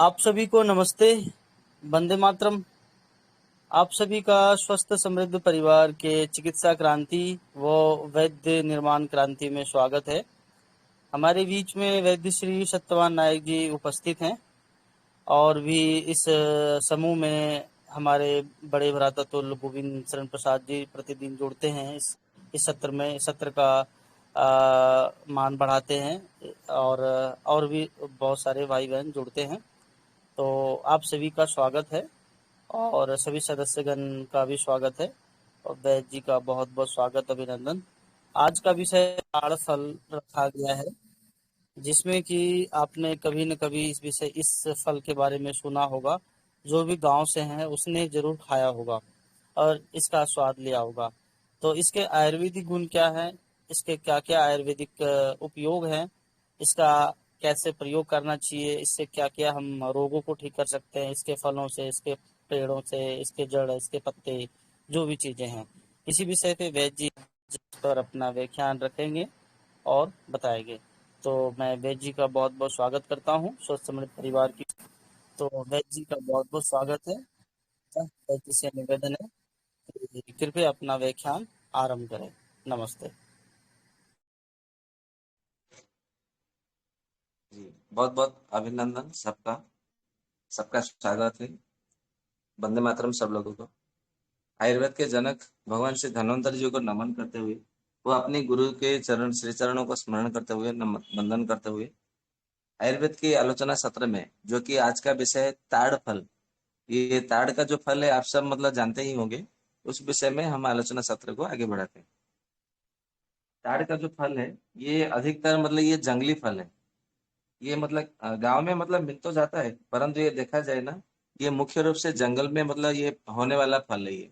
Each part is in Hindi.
आप सभी को नमस्ते, वंदे मातरम। आप सभी का स्वस्थ समृद्ध परिवार के चिकित्सा क्रांति व वैद्य निर्माण क्रांति में स्वागत है। हमारे बीच में वैद्य श्री सत्यवान नायक जी उपस्थित हैं और भी इस समूह में हमारे बड़े भ्रातातुल्य गोविंद शरण प्रसाद जी प्रतिदिन जुड़ते हैं। इस सत्र का मान बढ़ाते हैं और भी बहुत सारे भाई बहन जुड़ते हैं। तो आप सभी का स्वागत है और सभी सदस्यगण का भी स्वागत है और वैद्य जी का बहुत बहुत स्वागत, अभिनंदन। आज का विषय ताड़ फल रखा गया है, जिसमें कि आपने कभी न कभी इस फल के बारे में सुना होगा। जो भी गांव से है उसने जरूर खाया होगा और इसका स्वाद लिया होगा। तो इसके आयुर्वेदिक गुण क्या है, इसके क्या क्या आयुर्वेदिक उपयोग हैं, इसका कैसे प्रयोग करना चाहिए, इससे क्या क्या हम रोगों को ठीक कर सकते हैं, इसके फलों से, इसके पेड़ों से, इसके जड़, इसके पत्ते, जो भी चीजें हैं, इसी विषय पे वैद्य जी जिस पर अपना व्याख्यान रखेंगे और बताएंगे। तो मैं वैद्य जी का बहुत बहुत स्वागत करता हूँ स्वस्थ समृद्ध परिवार की। तो वैद्य जी का बहुत बहुत स्वागत है। वैद्य जी से निवेदन है कि कृपया अपना व्याख्यान आरंभ करें। नमस्ते। जी, बहुत बहुत अभिनंदन सबका। सबका स्वागत है। वंदे मातरम सब लोगों को। आयुर्वेद के जनक भगवान श्री धन्वंतरि जी को नमन करते हुए, वो अपने गुरु के चरण श्री चरणों को स्मरण करते हुए, वंदन करते हुए, आयुर्वेद की आलोचना सत्र में, जो कि आज का विषय है ताड़ फल। ये ताड़ का जो फल है आप सब मतलब जानते ही होंगे। उस विषय में हम आलोचना सत्र को आगे बढ़ाते हैं। ताड़ का जो फल है, ये अधिकतर मतलब ये जंगली फल है। ये मतलब गांव में मतलब मिल तो जाता है, परंतु ये देखा जाए ना, ये मुख्य रूप से जंगल में मतलब ये होने वाला फल है। ये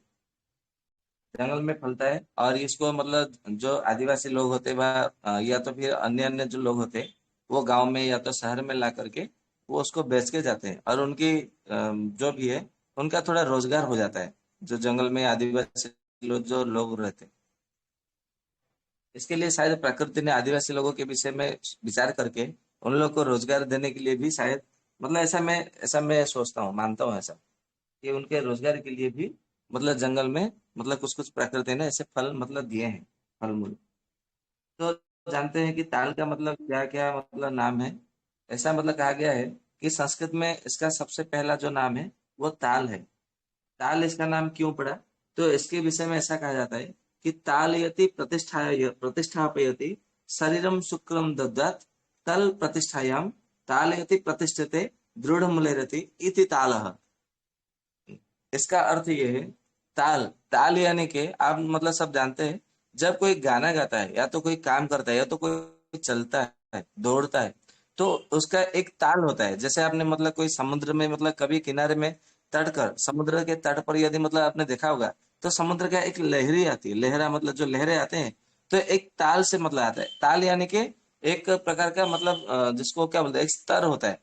जंगल में फलता है और इसको मतलब जो आदिवासी लोग होते हैं या तो फिर अन्य अन्य जो लोग होते हैं, वो गांव में या तो शहर में ला करके वो उसको बेच के जाते हैं और उनकी जो भी है उनका थोड़ा रोजगार हो जाता है। जो जंगल में आदिवासी लोग जो लोग रहते हैं, इसके लिए शायद प्रकृति ने आदिवासी लोगों के विषय में विचार करके उन लोगों को रोजगार देने के लिए भी शायद मतलब ऐसा मैं सोचता हूँ, मानता हूँ ऐसा, कि उनके रोजगार के लिए भी मतलब जंगल में मतलब कुछ कुछ प्रकृति ने ऐसे फल मतलब दिए हैं, फल मूल। तो जानते हैं कि ताल का मतलब क्या क्या मतलब नाम है। ऐसा मतलब कहा गया है कि संस्कृत में इसका सबसे पहला जो नाम है वो ताल है। ताल इसका नाम क्यों पड़ा, तो इसके विषय में ऐसा कहा जाता है कि तालयति प्रतिष्ठापयति शरीरम शुक्रम दद्यात् तल प्रतिष्ठायाम तालयति प्रतिष्ठते दृढ़ मूलरति इति तालः। इसका अर्थ ये है, ताल ताल यानी कि आप मतलब सब जानते हैं, जब कोई गाना गाता है या तो कोई काम करता है या तो कोई चलता है, दौड़ता है, तो उसका एक ताल होता है। जैसे आपने मतलब कोई समुद्र में मतलब कभी किनारे में तट कर, समुद्र के तट पर यदि मतलब आपने देखा होगा, तो समुद्र का एक लहरी आती है, लहरा मतलब जो लहरें आते हैं, तो एक ताल से मतलब आता है। ताल यानी कि एक प्रकार का मतलब जिसको क्या बोलते हैं, एक स्तर होता है,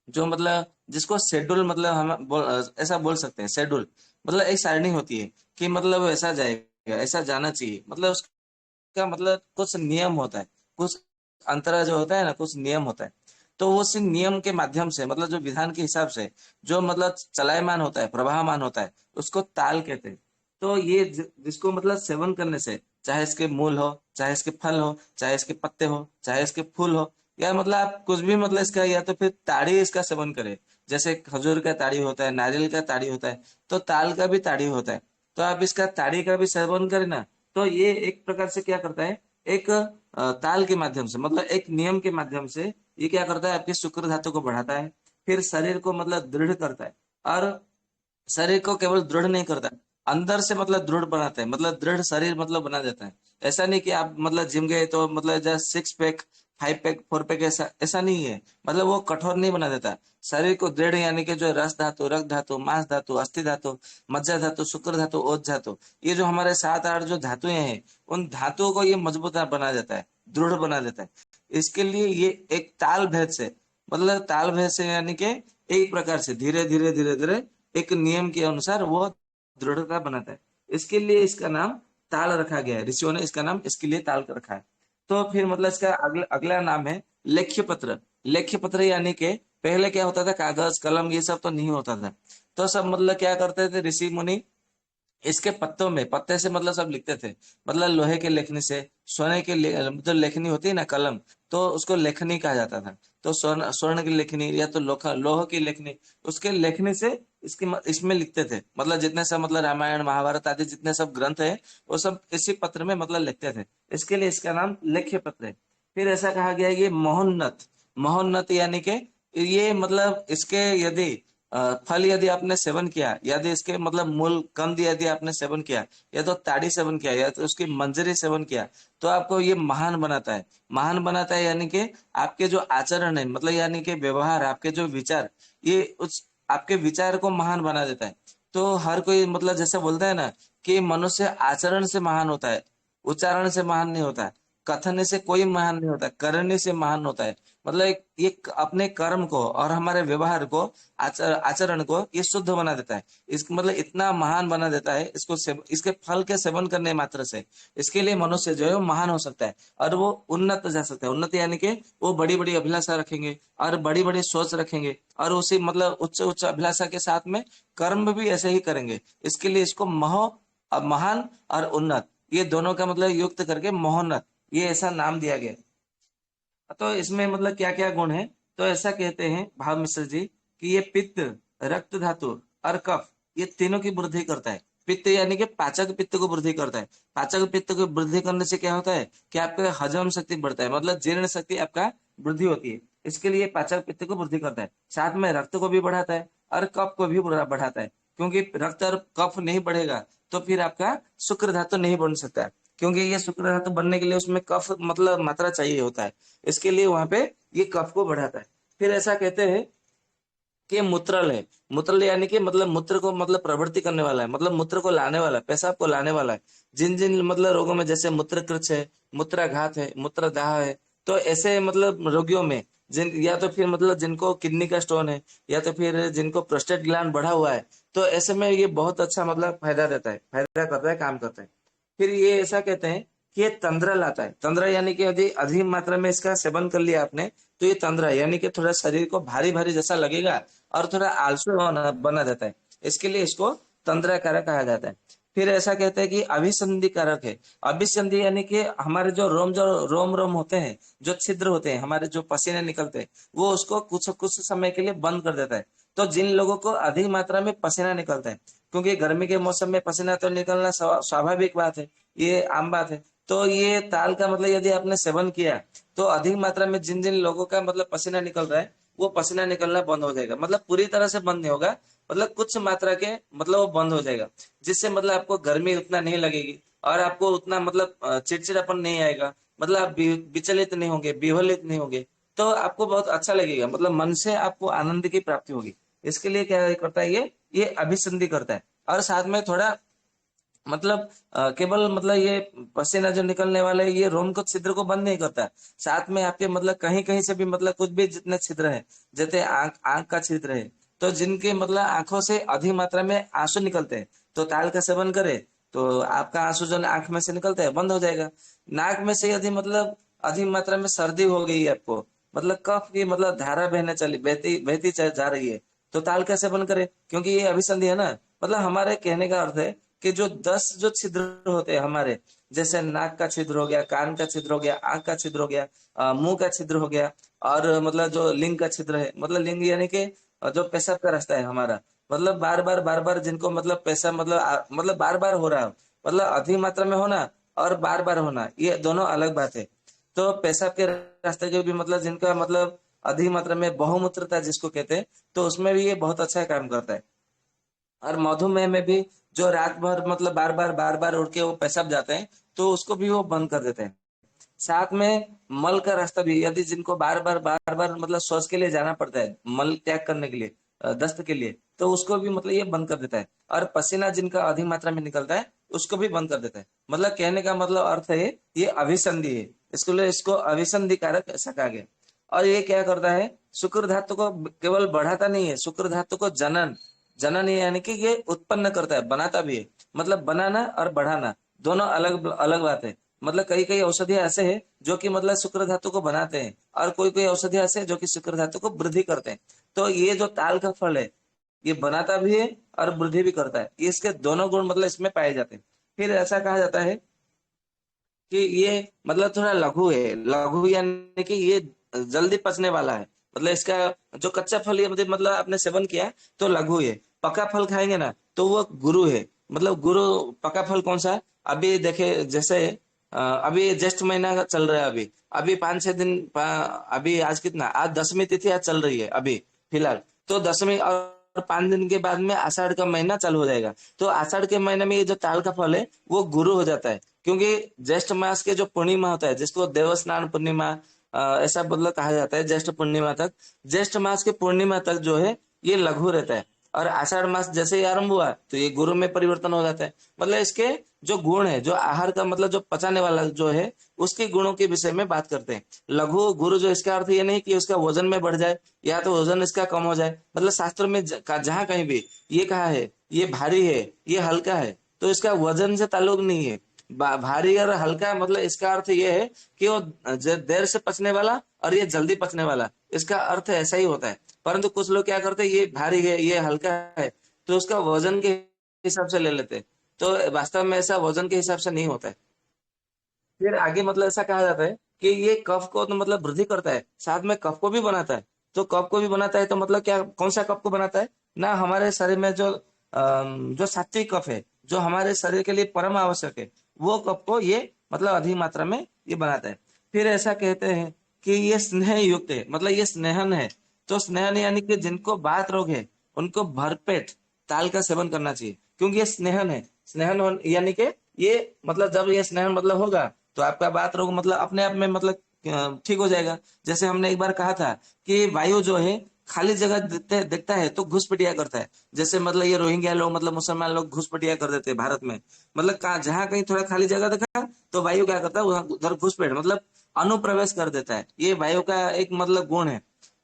जो मतलब जिसको शेड्यूल मतलब ऐसा बोल सकते हैं। शेड्यूल मतलब एक सारणी होती है कि मतलब ऐसा जाएगा, ऐसा जाना चाहिए, मतलब उसका मतलब कुछ नियम होता है, कुछ अंतरा जो होता है ना, कुछ नियम होता है। तो वो उस नियम के माध्यम से मतलब जो विधान के हिसाब से जो मतलब चलायमान होता है, प्रवाहमान होता है, उसको ताल कहते हैं। तो ये जिसको मतलब सेवन करने से, चाहे इसके मूल हो, चाहे इसके फल हो, चाहे इसके पत्ते हो, चाहे इसके फूल हो, या मतलब आप कुछ भी मतलब इसका, या तो फिर ताड़ी इसका सेवन करें, जैसे खजूर का ताड़ी होता है, नारियल का ताड़ी होता है, तो ताल का भी ताड़ी होता है। तो आप इसका ताड़ी का भी सेवन करें ना, तो ये एक प्रकार से क्या करता है, एक ताल के माध्यम से मतलब एक नियम के माध्यम से ये क्या करता है, आपकी शुक्र धातु को बढ़ाता है, फिर शरीर को मतलब दृढ़ करता है। और शरीर को केवल दृढ़ नहीं करता, अंदर से मतलब दृढ़ बनाता है, मतलब दृढ़ शरीर मतलब बना देता है। ऐसा नहीं कि आप मतलब जिम गए तो मतलब जस्ट 6 पैक, 5 पैक, 4 पैक, ऐसा ऐसा नहीं है। मतलब वो कठोर नहीं बना देता शरीर को। दृढ़ यानी कि जो रस धातु, रक्त धातु, मांस धातु, अस्थि धातु, मज्जा धातु, शुक्र धातु, ओज धातु, ये जो हमारे 7 8 जो धातुएं हैं, उन धातुओं को ये मजबूत बना देता है, दृढ़ बना देता है। इसके लिए ये एक ताल भेद से, मतलब ताल भेद से यानी कि एक प्रकार से धीरे धीरे धीरे धीरे एक नियम के अनुसार वो दृढ़ता बनाता है। इसके लिए इसका नाम ताल रखा गया है, ऋषियों ने इसका नाम इसके लिए ताल रखा है। तो फिर मतलब इसका अगला अगला नाम है लेख्य पत्र। लेख्य पत्र यानी कि पहले क्या होता था, कागज कलम ये सब तो नहीं होता था। तो सब मतलब क्या करते थे ऋषि मुनि, इसके पत्तों में, पत्ते से मतलब सब लिखते थे। मतलब लोहे के लेखनी से, सोने के जो लेखनी होती है ना कलम, तो उसको लेखनी कहा जाता था। तो स्वर्ण स्वर्ण की लेखनी या तो लोह की लेखनी, उसके लेखनी से इसमें लिखते थे। मतलब जितने सब मतलब रामायण महाभारत आदि जितने सब ग्रंथ है, वो सब इसी पत्र में मतलब लिखते थे। इसके लिए इसका नाम लेख्य पत्र है। फिर ऐसा कहा गया है ये महोन्नत। महोन्नत यानी कि ये मतलब इसके यदि फल यदि आपने सेवन किया, यदि इसके मतलब मूल कंद यदि आपने सेवन किया, या तो ताड़ी सेवन किया, या तो उसकी मंजरी सेवन किया, तो आपको ये महान बनाता है। महान बनाता है यानी कि आपके जो आचरण है, मतलब यानी कि व्यवहार, आपके जो विचार, ये उस आपके विचार को महान बना देता है। तो हर कोई मतलब जैसे बोलता है ना कि मनुष्य आचरण से महान होता है, उच्चारण से महान नहीं होता है, कथन से कोई महान नहीं होता, करने से महान होता है। मतलब ये अपने कर्म को और हमारे व्यवहार को, आचरण को ये शुद्ध बना देता है। इस मतलब इतना महान बना देता है इसको इसके फल के सेवन करने मात्र से। इसके लिए मनुष्य जो है वो महान हो सकता है, और वो उन्नत जा सकता है। उन्नति यानी कि वो बड़ी बड़ी अभिलाषा रखेंगे और बड़ी बड़ी सोच रखेंगे, और उसी मतलब उच्च उच्च अभिलाषा के साथ में कर्म भी ऐसे ही करेंगे। इसके लिए इसको महान और उन्नत, ये दोनों का मतलब युक्त करके महोन्नत, ये ऐसा नाम दिया गया। तो इसमें मतलब क्या क्या गुण है, तो ऐसा कहते हैं भाव मिश्र जी कि ये पित्त, रक्त धातु और कफ, ये तीनों की वृद्धि करता है। पित्त यानी कि पाचक पित्त को वृद्धि करता है। पाचक पित्त को वृद्धि करने से क्या होता है कि आपका हजम शक्ति बढ़ता है, मतलब जीर्ण शक्ति आपका वृद्धि होती है। इसके लिए पाचक पित्त को वृद्धि करता है। साथ में रक्त को भी बढ़ाता है और कफ को भी बढ़ाता है। क्योंकि रक्त और कफ नहीं बढ़ेगा तो फिर आपका शुक्र धातु नहीं बन सकता है। क्योंकि ये शुक्र धातु बनने के लिए उसमें कफ मतलब मात्रा चाहिए होता है। इसके लिए वहां पे ये कफ को बढ़ाता है। फिर ऐसा कहते हैं कि ये मूत्रल है। मूत्रल यानी कि मतलब मूत्र को मतलब प्रवृत्ति करने वाला है, मतलब मूत्र को लाने वाला है, पेशाब को लाने वाला है। जिन जिन मतलब रोगों में, जैसे मूत्रकृच है, मूत्राघात है, मूत्रदाह है, तो ऐसे मतलब रोगियों में, जिन या तो फिर मतलब जिनको किडनी का स्टोन है, या तो फिर जिनको प्रोस्टेट ग्लैंड बढ़ा हुआ है, तो ऐसे में ये बहुत अच्छा मतलब फायदा देता है, फायदा करता है, काम करता है। फिर ये ऐसा कहते हैं कि ये तंद्रा लाता है। तंद्रा यानी कि यदि अधिक मात्रा में इसका सेवन कर लिया आपने, तो ये तंद्रा यानी कि थोड़ा शरीर को भारी भारी जैसा लगेगा और थोड़ा आलसू बना देता है। इसके लिए इसको तंद्रा कारक कहा जाता है। फिर ऐसा कहते हैं कि अभिसंधि कारक है। अभिसंधि यानी कि हमारे जो रोम रोम होते हैं, जो छिद्र होते हैं, हमारे जो पसीने निकलते हैं, वो उसको कुछ कुछ समय के लिए बंद कर देता है। तो जिन लोगों को अधिक मात्रा में पसीना निकलता है, क्योंकि गर्मी के मौसम में पसीना तो निकलना स्वाभाविक बात है, ये आम बात है। तो ये ताल का मतलब यदि आपने सेवन किया, तो अधिक मात्रा में जिन जिन लोगों का मतलब पसीना निकल रहा है, वो पसीना निकलना बंद हो जाएगा। मतलब पूरी तरह से बंद नहीं होगा, मतलब कुछ मात्रा के मतलब वो बंद हो जाएगा। जिससे मतलब आपको गर्मी उतना नहीं लगेगी, और आपको उतना मतलब चिड़चिड़ापन नहीं आएगा। मतलब आप विचलित नहीं होंगे, विहलित नहीं होंगे। तो आपको बहुत अच्छा लगेगा, मतलब मन से आपको आनंद की प्राप्ति होगी। इसके लिए क्या करता है ये अभिसंधि करता है। और साथ में थोड़ा मतलब केवल मतलब ये पसीना जो निकलने वाला है, ये रोम को छिद्र को बंद नहीं करता। साथ में आपके मतलब कहीं कहीं से भी मतलब कुछ भी जितने छिद्र है, जैसे आंख आंख का छिद्र है, तो जिनके मतलब आंखों से अधिक मात्रा में आंसू निकलते हैं, तो ताल का सेवन करे तो आपका आंसू जो आंख में से निकलता है बंद हो जाएगा। नाक में से यदि मतलब अधिक मात्रा में सर्दी हो गई है आपको, मतलब कफ की मतलब धारा बहने चली बहती बहती जा रही है, तो ताल का सेवन करे, क्योंकि ये अभिसंधि है ना। मतलब हमारे कहने का अर्थ है कि जो 10 जो छिद्र होते हैं हमारे, जैसे नाक का छिद्र हो गया, कान का छिद्र हो गया, आंख का छिद्र हो गया, मुंह का छिद्र हो गया, और मतलब जो लिंग का छिद्र है, मतलब लिंग यानी कि जो पेशाब का रास्ता है हमारा, मतलब बार बार जिनको मतलब पेशाब मतलब मतलब बार बार हो रहा है, मतलब अधिक मात्रा में होना और बार बार होना, ये दोनों अलग बात है। तो पेशाब के रास्ते के भी मतलब जिनका मतलब अधिक मात्रा में बहुमूत्रता जिसको कहते हैं, तो उसमें भी ये बहुत अच्छा काम करता है। और मधुमेह में भी जो रात भर मतलब बार बार उड़ के वो पेशाब जाते हैं, तो उसको भी वो बंद कर देते हैं। साथ में मल का रास्ता भी, यदि जिनको बार बार मतलब शौच के लिए जाना पड़ता है, मल त्याग करने के लिए, दस्त के लिए, तो उसको भी मतलब ये बंद कर देता है। और पसीना जिनका अधिक मात्रा में निकलता है, उसको भी बंद कर देता है। मतलब कहने का मतलब अर्थ है ये अभिसंधि है। इसको लिए इसको अभिसंधि कारक ऐसा कहा गया। और ये क्या करता है, शुक्र धातु को केवल बढ़ाता नहीं है, शुक्र धातु को जनन, जनन यानी कि ये उत्पन्न करता है, बनाता भी है। मतलब बनाना और बढ़ाना दोनों अलग अलग बात है। मतलब कई कई औषधियां ऐसे हैं जो कि मतलब शुक्र धातु को बनाते हैं, और कोई कोई औषधियां ऐसे हैं जो कि शुक्र धातु को वृद्धि करते हैं। तो ये जो ताल का फल है, ये बनाता भी है और वृद्धि भी करता है, इसके दोनों गुण मतलब इसमें पाए जाते हैं। फिर ऐसा कहा जाता है कि ये मतलब थोड़ा लघु है, लघु यानी कि ये जल्दी पचने वाला है। मतलब इसका जो कच्चा फल ये मतलब आपने सेवन किया तो लघु है, पका फल खाएंगे ना तो वो गुरु है। मतलब गुरु पका फल कौन सा है? अभी देखे जैसे अभी ज्येष्ठ महीना का चल रहा है, अभी अभी 5-6 दिन अभी आज कितना, आज 10वीं तिथि आज चल रही है अभी फिलहाल। तो 10वीं और 5 दिन के बाद में आषाढ़ का महीना चालू हो जाएगा। तो आषाढ़ के महीने में ये जो ताल का फल है वो गुरु हो जाता है, क्योंकि ज्येष्ठ मास के जो पूर्णिमा होता है जिसको देवस्नान पूर्णिमा ऐसा मतलब कहा जाता है, ज्येष्ठ पूर्णिमा तक, ज्येष्ठ मास के पूर्णिमा तक जो है ये लघु रहता है। और आषाढ़ मास जैसे ही आरंभ हुआ तो ये गुरु में परिवर्तन हो जाता है। मतलब इसके जो गुण है, जो आहार का मतलब जो पचाने वाला जो है, उसके गुणों के विषय में बात करते हैं। लघु गुरु जो इसका अर्थ ये नहीं कि उसका वजन में बढ़ जाए या तो वजन इसका कम हो जाए। मतलब शास्त्र में जहां कहीं भी ये कहा है ये भारी है, ये हल्का है, तो इसका वजन से ताल्लुक नहीं है। भारी और हल्का मतलब इसका अर्थ ये है कि वो देर से पचने वाला और ये जल्दी पचने वाला, इसका अर्थ ऐसा ही होता है। परंतु कुछ लोग क्या करते हैं, ये भारी है ये हल्का है तो उसका वजन के हिसाब से ले लेते हैं। तो वास्तव में ऐसा वजन के हिसाब से नहीं होता है। फिर आगे मतलब ऐसा कहा जाता है कि ये कफ को तो मतलब वृद्धि करता है, साथ में कफ को भी बनाता है। तो कफ को भी बनाता है तो मतलब क्या, कौन सा कफ को बनाता है ना, हमारे शरीर में जो जो सात्विक कफ है, जो हमारे शरीर के लिए परम आवश्यक है, वो कफ को ये मतलब अधिक मात्रा में ये बनाता है। फिर ऐसा कहते हैं कि ये स्नेह युक्त है, मतलब ये स्नेहन है। तो स्नेहन यानी कि जिनको बात रोग है उनको भरपेट ताल का सेवन करना चाहिए, क्योंकि ये स्नेहन है। यानी कि ये मतलब जब ये स्नेहन मतलब होगा तो आपका बात रोग मतलब अपने आप में मतलब ठीक हो जाएगा। जैसे हमने एक बार कहा था कि वायु जो है खाली जगह देखता है तो घुसपैठिया करता है। जैसे मतलब ये रोहिंग्या लोग मतलब मुसलमान लोग घुसपैठिया कर देते हैं भारत में। मतलब कहा जहां कहीं थोड़ा खाली जगह देखा तो वायु क्या करता है, उधर घुसपैठ मतलब अनुप्रवेश कर देता है। ये वायु का एक मतलब गुण है।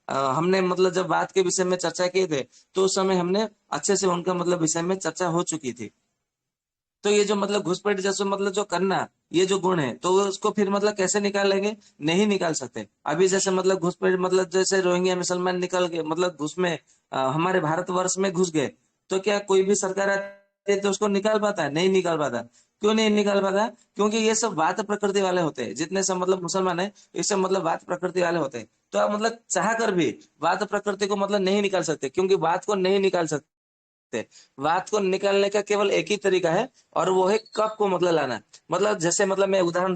हमने मतलब जब बात के विषय में चर्चा किए थे तो उस समय हमने अच्छे से उनका मतलब विषय में चर्चा हो चुकी थी। तो ये जो मतलब घुसपैठ जैसे मतलब जो करना, ये जो गुण है तो उसको फिर मतलब कैसे निकालेंगे, नहीं निकाल सकते। अभी जैसे मतलब घुसपैठ मतलब जैसे रोहिंग्या मुसलमान निकल गए मतलब घुस में हमारे भारतवर्ष में घुस गए, तो क्या कोई भी सरकार आती है तो उसको निकाल पाता है? नहीं निकाल पाता। क्यों नहीं निकाल पाता? क्योंकि ये सब वात प्रकृति वाले होते हैं, जितने सब मतलब मुसलमान है ये सब मतलब वात प्रकृति वाले होते हैं। तो आप मतलब चाह कर भी वात प्रकृति को मतलब नहीं निकाल सकते, क्योंकि वात को नहीं निकाल सकते। बात को निकालने का केवल एक ही तरीका है, और वो है कप को मतलब लाना। मतलब जैसे मतलब मैं उदाहरण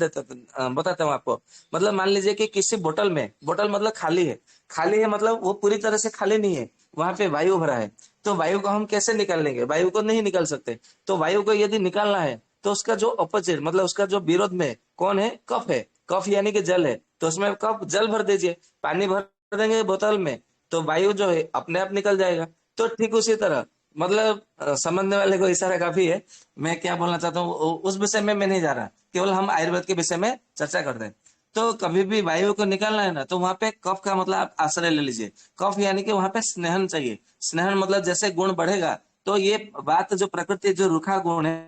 बताता हूँ आपको। मतलब मान लीजिए कि किसी बोतल में, बोतल मतलब खाली है, खाली है मतलब वो पूरी तरह से खाली नहीं है, वहां पे वायु भरा है। तो वायु को हम कैसे निकाल लेंगे? वायु को नहीं निकाल सकते। तो वायु को यदि निकालना है तो उसका जो अपोजिट मतलब उसका जो विरोध में कौन है? कफ है। कफ यानी कि जल है, तो उसमें कफ जल भर दीजिए, पानी भर देंगे बोतल में तो वायु जो है अपने आप निकल जाएगा। तो ठीक उसी तरह मतलब समझने वाले को इशारा काफी है। मैं क्या बोलना चाहता हूँ उस विषय में मैं नहीं जा रहा, केवल हम आयुर्वेद के विषय में चर्चा करते हैं। तो कभी भी वायु को निकालना है ना तो वहां पे कफ का मतलब आप आश्रय ले लीजिए। कफ यानी कि वहां पे स्नेहन चाहिए। स्नेहन मतलब जैसे गुण बढ़ेगा तो ये बात जो प्रकृति जो रुखा गुण है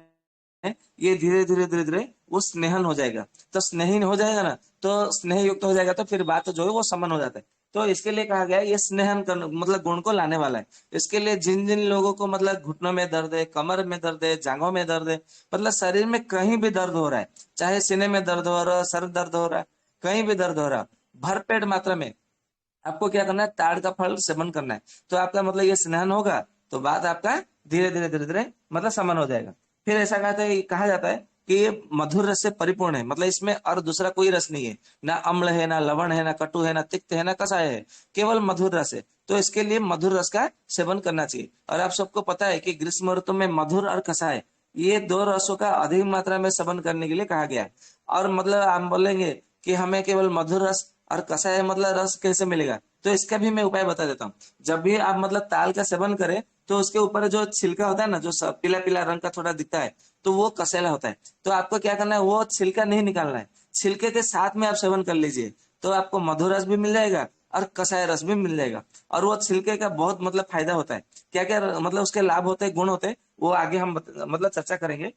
ये धीरे धीरे धीरे धीरे वो स्नेहन हो जाएगा। तो स्नेहीन हो जाएगा ना तो स्नेह युक्त हो जाएगा तो फिर बात जो है वो समन हो जाता है। तो इसके लिए कहा गया है ये स्नेहन कर मतलब गुण को लाने वाला है। इसके लिए जिन जिन लोगों को मतलब घुटनों में दर्द है, कमर में दर्द है, जांघों में दर्द है, मतलब शरीर में कहीं भी दर्द हो रहा है, चाहे सीने में दर्द हो रहा है, सर दर्द हो रहा है, कहीं भी दर्द हो रहा है, भरपेट मात्रा में आपको क्या करना है? ताड़ का फल सेवन करना है। तो आपका मतलब ये स्नान होगा तो बात आपका धीरे धीरे धीरे धीरे मतलब समन हो जाएगा। फिर ऐसा कहा जाता है कि ये मधुर रस से परिपूर्ण है, मतलब इसमें और दूसरा कोई रस नहीं है, ना अम्ल है, ना लवण है, ना कटु है, ना तिक्त है, ना कषाय है, केवल मधुर रस है। तो इसके लिए मधुर रस का सेवन करना चाहिए। और आप सबको पता है कि ग्रीष्म ऋतु में मधुर और कषाय ये दो रसों का अधिक मात्रा में सेवन करने के लिए कहा गया है। और मतलब आप बोलेंगे कि हमें केवल मधुर रस और कषाय मतलब रस कैसे मिलेगा? तो इसका भी मैं उपाय बता देता हूँ। जब भी आप मतलब ताल का सेवन करें तो उसके ऊपर जो छिलका होता है ना, जो पीला पीला रंग का थोड़ा दिखता है, तो वो कसेला होता है। तो आपको क्या करना है, वो छिलका नहीं निकालना है, छिलके के साथ में आप सेवन कर लीजिए। तो आपको मधुर रस भी मिल जाएगा और कषाय रस भी मिल जाएगा। और वो छिलके का बहुत मतलब फायदा होता है। क्या क्या मतलब उसके लाभ होते हैं, गुण होते हैं, वो आगे हम मतलब चर्चा करेंगे,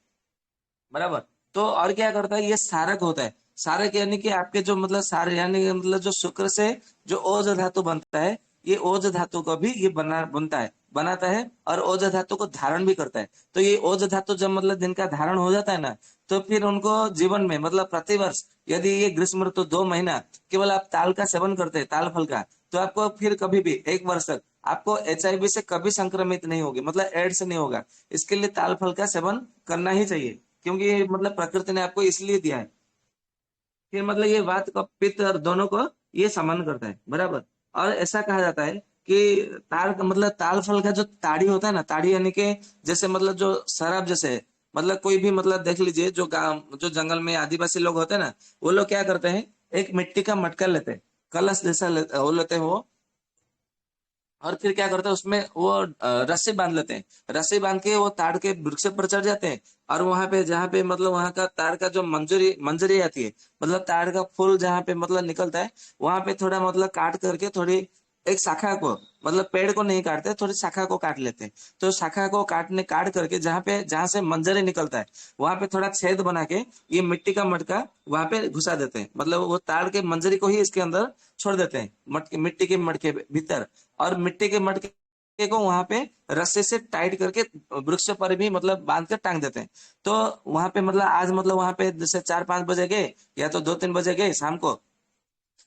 बराबर। तो और क्या करता है, ये सारक होता है। सारक यानी कि आपके जो मतलब सार यानी कि मतलब जो शुक्र से जो ओज धातु बनता है, ये ओज धातु को भी ये बनता है, बनाता है, और ओज धातु को धारण भी करता है। तो ये ओज धातु जब मतलब जिनका धारण हो जाता है ना, तो फिर उनको जीवन में मतलब प्रतिवर्ष यदि ये ग्रीष्म ऋतु 2 महीना केवल आप ताल का सेवन करते हैं, ताल फल का, तो आपको फिर कभी भी 1 वर्ष तक आपको HIV से कभी संक्रमित नहीं होगी, मतलब एड्स नहीं होगा। इसके लिए ताल फल का सेवन करना ही चाहिए, क्योंकि ये मतलब प्रकृति ने आपको इसलिए दिया है। फिर मतलब ये वात का पित्त और दोनों को ये समान करता है बराबर। और ऐसा कहा जाता है कि ताल का मतलब ताल फल का जो ताड़ी होता है ना, ताड़ी यानी कि जैसे मतलब जो शराब जैसे है, मतलब कोई भी मतलब देख लीजिए जो गांव जो जंगल में आदिवासी लोग होते हैं ना, वो लोग क्या करते हैं, एक मिट्टी का मटका लेते हैं, कलश जैसा वो लेते हैं वो, और फिर क्या करते हैं उसमें वो रस्सी बांध लेते हैं। रस्सी बांध के वो ताड़ के वृक्ष पर चढ़ जाते हैं, और वहां पे जहाँ पे मतलब वहां का ताड़ का जो मंजरी मंजरी आती है, मतलब ताड़ का फूल जहाँ पे मतलब निकलता है, वहां पे थोड़ा मतलब काट करके थोड़ी एक शाखा को, मतलब पेड़ को नहीं काटते, थोड़ी शाखा को काट लेते हैं। तो शाखा को काट करके जहाँ से मंजरी निकलता है, वहां पे थोड़ा छेद बना के ये मिट्टी का मटका वहां पे घुसा देते हैं, मतलब वो ताड़ के मंजरी को ही इसके अंदर छोड़ देते हैं, मटके मिट्टी के मटके भीतर। और मिट्टी के मटके को वहां पे रस्से से टाइट करके वृक्ष पर भी मतलब बांध कर टांग देते हैं। तो वहां पे मतलब आज मतलब वहां पे जैसे 4-5 बजे गए, या तो 2-3 बजे गए शाम को,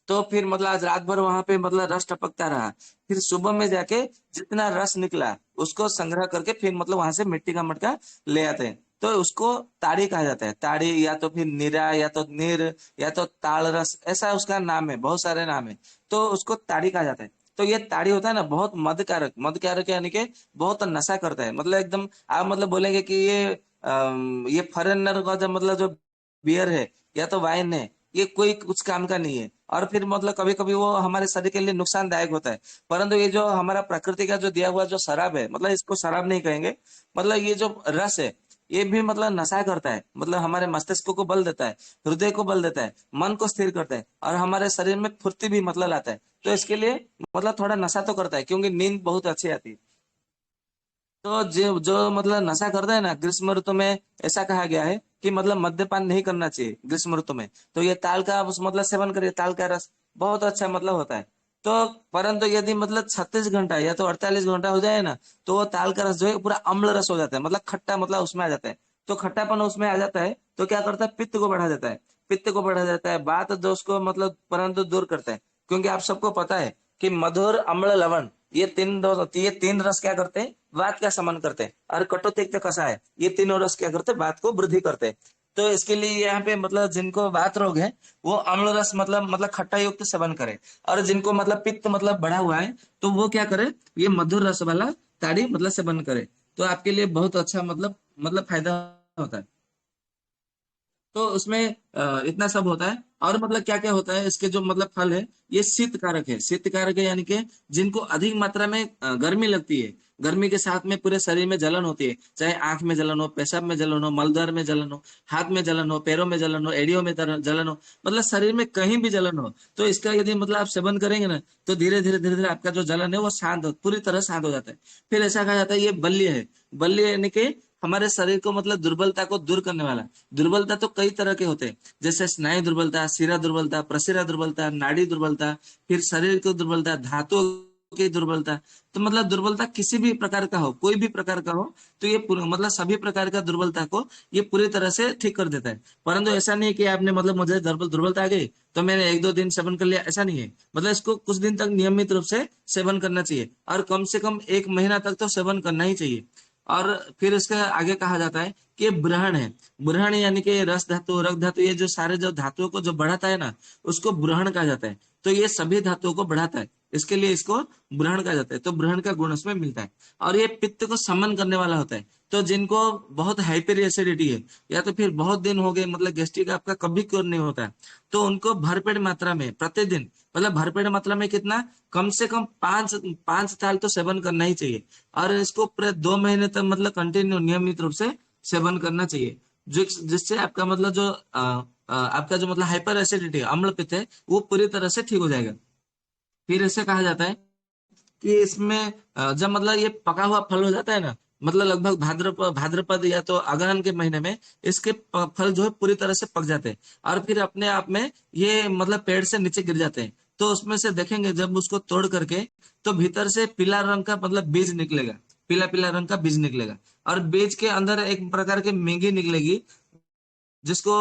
तो फिर मतलब आज रात भर वहां पे मतलब रस टपकता रहा। फिर सुबह में जाके जितना रस निकला उसको संग्रह करके फिर मतलब वहां से मिट्टी का मटका ले आते हैं। तो उसको ताड़ी कहा जाता है, ताड़ी या तो फिर नीरा या तो नीर या तो ताल रस, ऐसा उसका नाम है, बहुत सारे नाम है। तो उसको ताड़ी कहा जाता है। तो ये ताड़ी होता है ना, बहुत मदकारक, मदकारक यानी कि बहुत नशा करता है, मतलब एकदम आप मतलब बोलेंगे कि ये फॉरेनर का जब मतलब जो बियर है या तो वाइन है, ये कोई कुछ काम का नहीं है। और फिर मतलब कभी कभी वो हमारे शरीर के लिए नुकसानदायक होता है। परंतु ये जो हमारा प्रकृति का जो दिया हुआ जो शराब है, मतलब इसको शराब नहीं कहेंगे, मतलब ये जो रस है, ये भी मतलब नशा करता है, मतलब हमारे मस्तिष्क को बल देता है, हृदय को बल देता है, मन को स्थिर करता है, और हमारे शरीर में फुर्ती भी मतलब लाता है। तो इसके लिए मतलब थोड़ा नशा तो करता है, क्योंकि नींद बहुत अच्छी आती है। तो जो जो मतलब नशा करता है ना ग्रीष्म ऋतु में, ऐसा कहा गया है कि मतलब मद्यपान नहीं करना चाहिए ग्रीष्म ऋतु में। तो ये ताल का आप उस मतलब सेवन करिए, ताल का रस बहुत अच्छा मतलब होता है। तो परंतु यदि मतलब 36 घंटा या तो 48 घंटा हो जाए ना, तो वो ताल का रस जो है पूरा अम्ल रस हो जाता है, मतलब खट्टा मतलब उसमें आ जाता है। तो खट्टापन उसमें आ जाता है, तो क्या करता है, पित्त को बढ़ा देता है। पित्त को बढ़ा देता है, बात दोष को मतलब परंतु दूर करता है। क्योंकि आप सबको पता है कि मधुर अम्ल लवण, ये तीन रस क्या करते हैं, वात का समन करते हैं। और कटु तिक्त कषाय, ये तीनों रस क्या करते हैं, वात को वृद्धि करते हैं। तो इसके लिए यहाँ पे मतलब जिनको वात रोग है, वो अम्ल रस मतलब खट्टा युक्त सेवन करे। और जिनको मतलब पित्त मतलब बढ़ा हुआ है, तो वो क्या करे, ये मधुर रस वाला ताड़ी मतलब सेवन करे। तो आपके लिए बहुत अच्छा मतलब फायदा होता है। तो उसमें इतना सब होता है। और मतलब क्या क्या होता है, इसके जो मतलब फल है, ये शीत कारक है। शीत कारक है यानी कि जिनको अधिक मात्रा में गर्मी लगती है, गर्मी के साथ में पूरे शरीर में जलन होती है, चाहे आंख में जलन हो, पेशाब में जलन हो, मलद्वार में जलन हो, हाथ में जलन हो, पैरों में जलन हो, एड़ियों में जलन हो, मतलब शरीर में कहीं भी जलन हो, तो इसका यदि मतलब आप सेवन करेंगे ना, तो धीरे धीरे आपका जो जलन है वो पूरी तरह शांत हो जाता है। फिर ऐसा कहा जाता है ये बल्य है। बल्य यानी कि हमारे शरीर को मतलब दुर्बलता को दूर करने वाला। दुर्बलता तो कई तरह के होते हैं, जैसे स्नायु दुर्बलता, शिरा दुर्बलता, प्रशिरा दुर्बलता, नाड़ी दुर्बलता, फिर शरीर की दुर्बलता, धातु की दुर्बलता। तो मतलब दुर्बलता किसी भी प्रकार का हो, कोई भी प्रकार का हो, तो ये मतलब सभी प्रकार का दुर्बलता को ये पूरी तरह से ठीक कर देता है। परंतु ऐसा नहीं है कि आपने मतलब मुझे दुर्बलता आ गई तो मैंने 1-2 दिन सेवन कर लिया, ऐसा नहीं है। मतलब इसको कुछ दिन तक नियमित रूप से सेवन करना चाहिए, और कम से कम 1 महीना तक तो सेवन करना ही चाहिए। और फिर इसके आगे कहा जाता है कि ये ब्रहण है। ब्रहण यानी कि रस धातु, रक्त धातु, ये जो सारे जो धातुओं को जो बढ़ाता है ना, उसको ब्रहण कहा जाता है। तो ये सभी धातुओं को बढ़ाता है, इसके लिए इसको ब्रहण कहा जाता है। तो ब्रहण का गुण उसमें मिलता है। और ये पित्त को समन करने वाला होता है। तो जिनको बहुत हाइपर एसिडिटी है, या तो फिर बहुत दिन हो गए मतलब गैस्ट्रिक आपका कभी क्योर नहीं होता है, तो उनको भरपेट मात्रा में प्रतिदिन, मतलब भरपेट मात्रा में कितना, कम से कम 5 5 थाल तो सेवन करना ही चाहिए। और इसको पूरे 2 महीने तक मतलब कंटिन्यू नियमित रूप से सेवन करना चाहिए। जिससे आपका मतलब जो आपका जो मतलब हाइपर एसिडिटी अम्ल पित्त है, वो पूरी तरह से ठीक हो जाएगा। फिर ऐसे कहा जाता है कि इसमें जब मतलब ये पका हुआ फल हो जाता है ना, मतलब लगभग भाद्रपद या तो अगहन के महीने में इसके फल जो है पूरी तरह से पक जाते हैं और फिर अपने आप में ये मतलब पेड़ से नीचे गिर जाते हैं। तो उसमें से देखेंगे जब उसको तोड़ करके तो भीतर से पीला रंग का मतलब बीज निकलेगा, पीला पीला रंग का बीज निकलेगा और बीज के अंदर एक प्रकार की मेंगी निकलेगी जिसको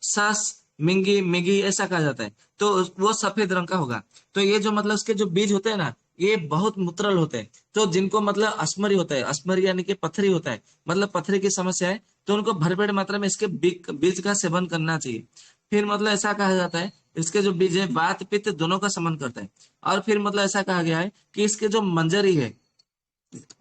सस मिंगी मिगी ऐसा कहा जाता है। तो वो सफेद रंग का होगा। तो ये जो मतलब उसके जो बीज होते हैं ना ये बहुत मुतरल होते हैं। तो जिनको मतलब अस्मरी होता है, अस्मरी यानी कि पथरी होता है, मतलब पथरी की समस्या है, तो उनको भरपेट मात्रा में इसके बीज का सेवन करना चाहिए। फिर मतलब ऐसा कहा जाता है इसके जो बीज है वात पित्त दोनों का समन करता है। और फिर मतलब ऐसा कहा गया है कि इसके जो मंजरी है,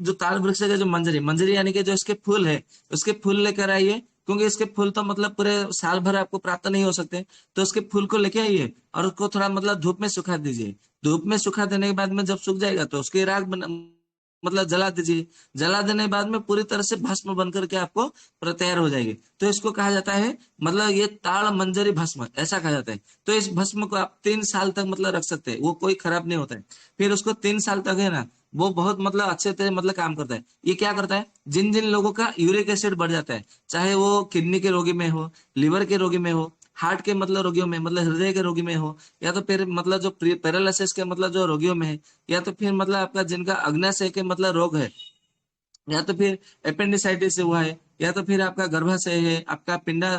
जो ताल वृक्ष का जो मंजरी मंजरी यानी कि जो इसके फूल है उसके फूल लेकर आइए, क्योंकि इसके फूल तो मतलब पूरे साल भर आपको प्राप्त नहीं हो सकते। तो उसके फूल को लेके आइए और उसको थोड़ा मतलब धूप में सुखा दीजिए। धूप में सुखा देने के बाद में जब सूख जाएगा तो उसकी राख मतलब जला दीजिए। जला देने के बाद में पूरी तरह से भस्म बन करके आपको तैयार हो जाएगी। तो इसको कहा जाता है मतलब ये ताड़ मंजरी भस्म ऐसा कहा जाता है। तो इस भस्म को आप 3 साल तक मतलब रख सकते हैं, वो कोई खराब नहीं होता है। फिर उसको 3 साल तक है ना वो बहुत मतलब अच्छे तरह मतलब काम करता है। ये क्या करता है, जिन जिन लोगों का यूरिक एसिड बढ़ जाता है, चाहे वो किडनी के रोगी में हो, लिवर के रोगी में हो, हार्ट के मतलब रोगियों में, मतलब हृदय के रोगी में हो, या तो फिर मतलब जो पैरालिसिस के मतलब जो रोगियों में है, या तो फिर मतलब आपका जिनका अग्नाशय के मतलब रोग है, या तो फिर अपेंडिसाइटिस हुआ है, या तो फिर आपका गर्भाशय है, आपका पिंडा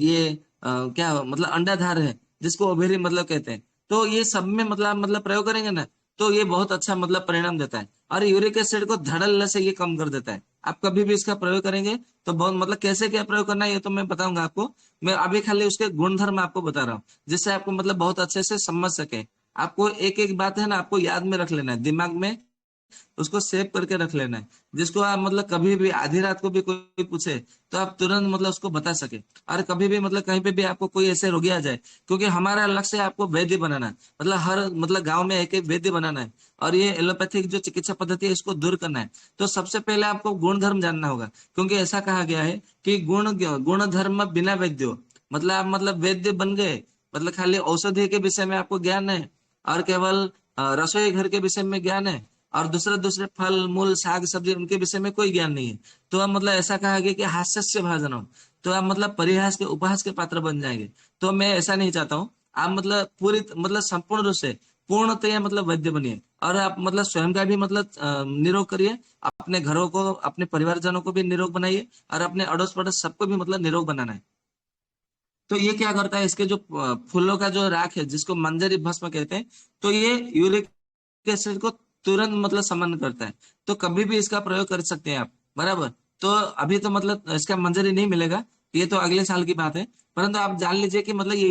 ये क्या मतलब अंडाधार है जिसको ओवेरी मतलब कहते हैं। तो ये सब में मतलब प्रयोग करेंगे ना तो ये बहुत अच्छा मतलब परिणाम देता है। और यूरिक एसिड को धड़ल्ले से ये कम कर देता है। आप कभी भी इसका प्रयोग करेंगे तो बहुत मतलब कैसे क्या प्रयोग करना है ये तो मैं बताऊंगा आपको। मैं अभी खाली उसके गुणधर्म आपको बता रहा हूँ जिससे आपको मतलब बहुत अच्छे से समझ सके। आपको एक एक बात है ना आपको याद में रख लेना है, दिमाग में उसको सेव करके रख लेना है, जिसको आप मतलब कभी भी आधी रात को भी कोई पूछे तो आप तुरंत मतलब उसको बता सके। और कभी भी मतलब कहीं पे भी आपको कोई ऐसे रोगी आ जाए, क्योंकि हमारा लक्ष्य है आपको वैद्य बनाना है, मतलब हर मतलब गांव में एक एक वैद्य बनाना है और ये एलोपैथिक जो चिकित्सा पद्धति है इसको दूर करना है। तो सबसे पहले आपको गुण धर्म जानना होगा, क्योंकि ऐसा कहा गया है कि गुण धर्म बिना वैद्यो, मतलब आप मतलब वैद्य बन गए मतलब खाली औषधि के विषय में आपको ज्ञान है और केवल रसोई घर के विषय में ज्ञान है और दूसरे दूसरे फल मूल साग सब्जी उनके विषय में कोई ज्ञान नहीं है, तो अब मतलब ऐसा कहा गया कि हास्य भाजनम, तो आप मतलब परिहास के उपहास के पात्र बन जाएंगे। तो मैं ऐसा नहीं चाहता हूँ। आप मतलब पूरी मतलब संपूर्ण रूप से पूर्णतया मतलब वैद्य बनिए और आप मतलब स्वयं का भी मतलब निरोग करिए, अपने घरों को अपने परिवारजनों को भी निरोग बनाइए और अपने अड़ोस पड़ोस सबको भी मतलब निरोग बनाना है। तो ये क्या करता है इसके जो फूलों का जो राख है जिसको मंजरी भस्म कहते हैं, तो ये यूरिक एसिड को तुरंत मतलब समन करता है। तो कभी भी इसका प्रयोग कर सकते हैं आप, बराबर। तो अभी तो मतलब इसका मंजरी नहीं मिलेगा, ये तो अगले साल की बात है। परंतु आप जान लीजिए कि मतलब ये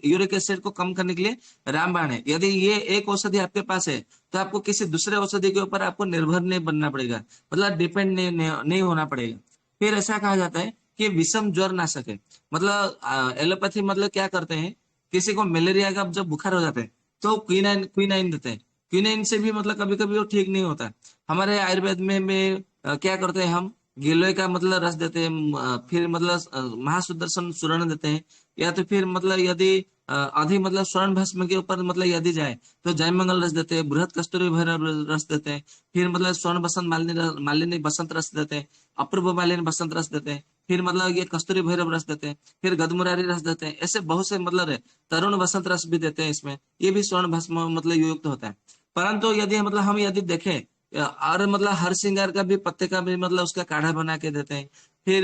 यूरिक एसिड को कम करने के लिए रामबाण है। यदि ये एक औषधि आपके पास है तो आपको किसी दूसरे औषधि के ऊपर आपको निर्भर नहीं बनना पड़ेगा, मतलब डिपेंड नहीं होना पड़ेगा। फिर ऐसा कहा जाता है कि विषम ज्वर नाशक है। मतलब एलोपैथी मतलब क्या करते हैं, किसी को मलेरिया का जब बुखार हो जाता है तो क्विनाइन क्विनाइन देते हैं। क्विनाइन से भी मतलब कभी कभी वो ठीक नहीं होता। हमारे आयुर्वेद में क्या करते हैं हम, गिलोय का मतलब रस देते हैं, फिर मतलब महासुदर्शन चूर्ण देते हैं, या तो फिर मतलब यदि अधिक मतलब स्वर्ण भस्म के ऊपर मतलब यदि जाए तो जयमंगल रस देते हैं, बृहद कस्तूरी भैरव रस देते हैं, फिर मतलब स्वर्ण बसंत मालिनी मालिनी बसंत रस देते हैं, अपूर्व मालिनी बसंत रस देते हैं, फिर मतलब ये कस्तूरी भैरव रस देते हैं, फिर गदमुरारी रस देते हैं। ऐसे बहुत से मतलब है, तरुण बसंत रस भी देते हैं इसमें, ये भी स्वर्ण भस्म मतलब युक्त होता है। परंतु यदि मतलब हम यदि देखें और मतलब हर श्रृंगार का भी पत्ते का भी मतलब उसका काढ़ा बना के देते हैं। फिर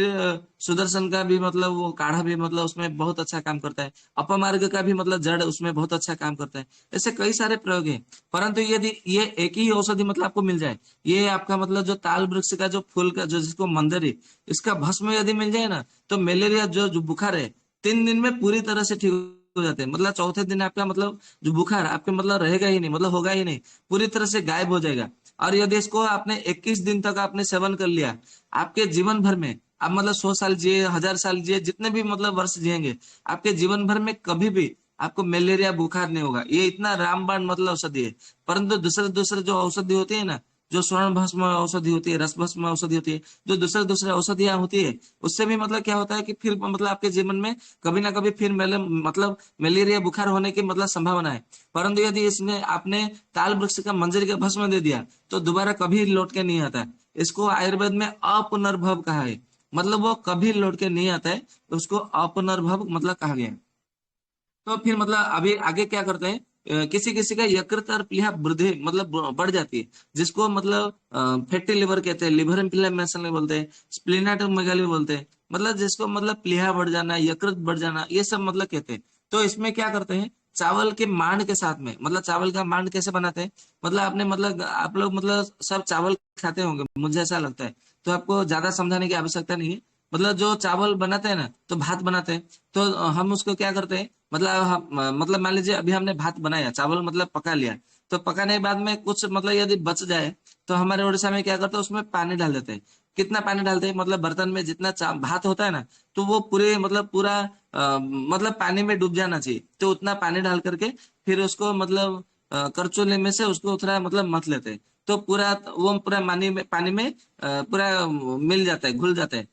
सुदर्शन का भी मतलब वो काढ़ा भी मतलब उसमें बहुत अच्छा काम करता है। अपमार्ग का भी मतलब जड़ उसमें बहुत अच्छा काम करता है। ऐसे कई सारे प्रयोग हैं। परंतु यदि ये एक ही औषधि मतलब आपको मिल जाए, ये आपका मतलब जो ताल वृक्ष का जो फूल का जो जिसको मंदरी, इसका भस्म यदि मिल जाए ना तो मलेरिया जो बुखार है 3 दिन में पूरी तरह से ठीक हो जाते हैं। मतलब चौथे दिन आपका मतलब जो बुखार आपके मतलब रहेगा ही नहीं, मतलब होगा ही नहीं, पूरी तरह से गायब हो जाएगा। और यदि इसको आपने 21 दिन तक आपने सेवन कर लिया, आपके जीवन भर में आप मतलब 100 साल जिए, 1000 साल जिए, जितने भी मतलब वर्ष जिएंगे, आपके जीवन भर में कभी भी आपको मलेरिया बुखार नहीं होगा। ये इतना रामबाण मतलब औषधि है। परंतु दूसरे दूसरे जो औषधि होती है ना जो स्वर्ण भस्म औषधि होती है, रस भस्म औषधि होती है, जो दूसरे दूसरे औषधियां होती है, उससे भी मतलब क्या होता है कि फिर मतलब आपके जीवन में कभी ना कभी फिर मतलब मलेरिया बुखार होने की मतलब संभावना है। परंतु यदि इसमें आपने ताल वृक्ष का मंजरी का भस्म दे दिया तो दोबारा कभी लौट के नहीं आता है। इसको आयुर्वेद में अपुनर्भव कहा है, मतलब वो कभी लौट के नहीं आता है, तो उसको अपुनर्भव मतलब कहा गया है। तो फिर मतलब अभी आगे क्या करते हैं, किसी किसी का यकृत और प्लीहा वृद्धि मतलब बढ़ जाती है, जिसको मतलब फैटी लिवर कहते हैं, लिवर इन्फ्लेमेशन बोलते हैं, स्प्लेनेटोमेगाली बोलते हैं, मतलब जिसको मतलब प्लीहा बढ़ जाना, यकृत बढ़ जाना, ये सब मतलब कहते हैं। तो इसमें क्या करते हैं, चावल के मांड के साथ में, मतलब चावल का मांड कैसे बनाते हैं, मतलब आपने मतलब आप लोग मतलब सब चावल खाते होंगे मुझे ऐसा लगता है, तो आपको ज्यादा समझाने की आवश्यकता नहीं है। मतलब जो चावल बनाते हैं ना, तो भात बनाते हैं, तो हम उसको क्या करते हैं, मतलब मतलब मान लीजिए अभी हमने भात बनाया, चावल मतलब पका लिया, तो पकाने के बाद में कुछ मतलब यदि बच जाए, तो हमारे उड़ीसा में क्या करते हैं, उसमें पानी डाल देते हैं। कितना पानी डालते हैं, मतलब बर्तन में जितना भात होता है ना, तो वो पूरे मतलब पूरा मतलब पानी में डूब जाना चाहिए, तो उतना पानी डाल करके फिर उसको मतलब करचोले में से उसको थोड़ा मतलब मथ लेते हैं, तो पूरा वो पूरा पानी में पूरा मिल जाता है, घुल जाता है।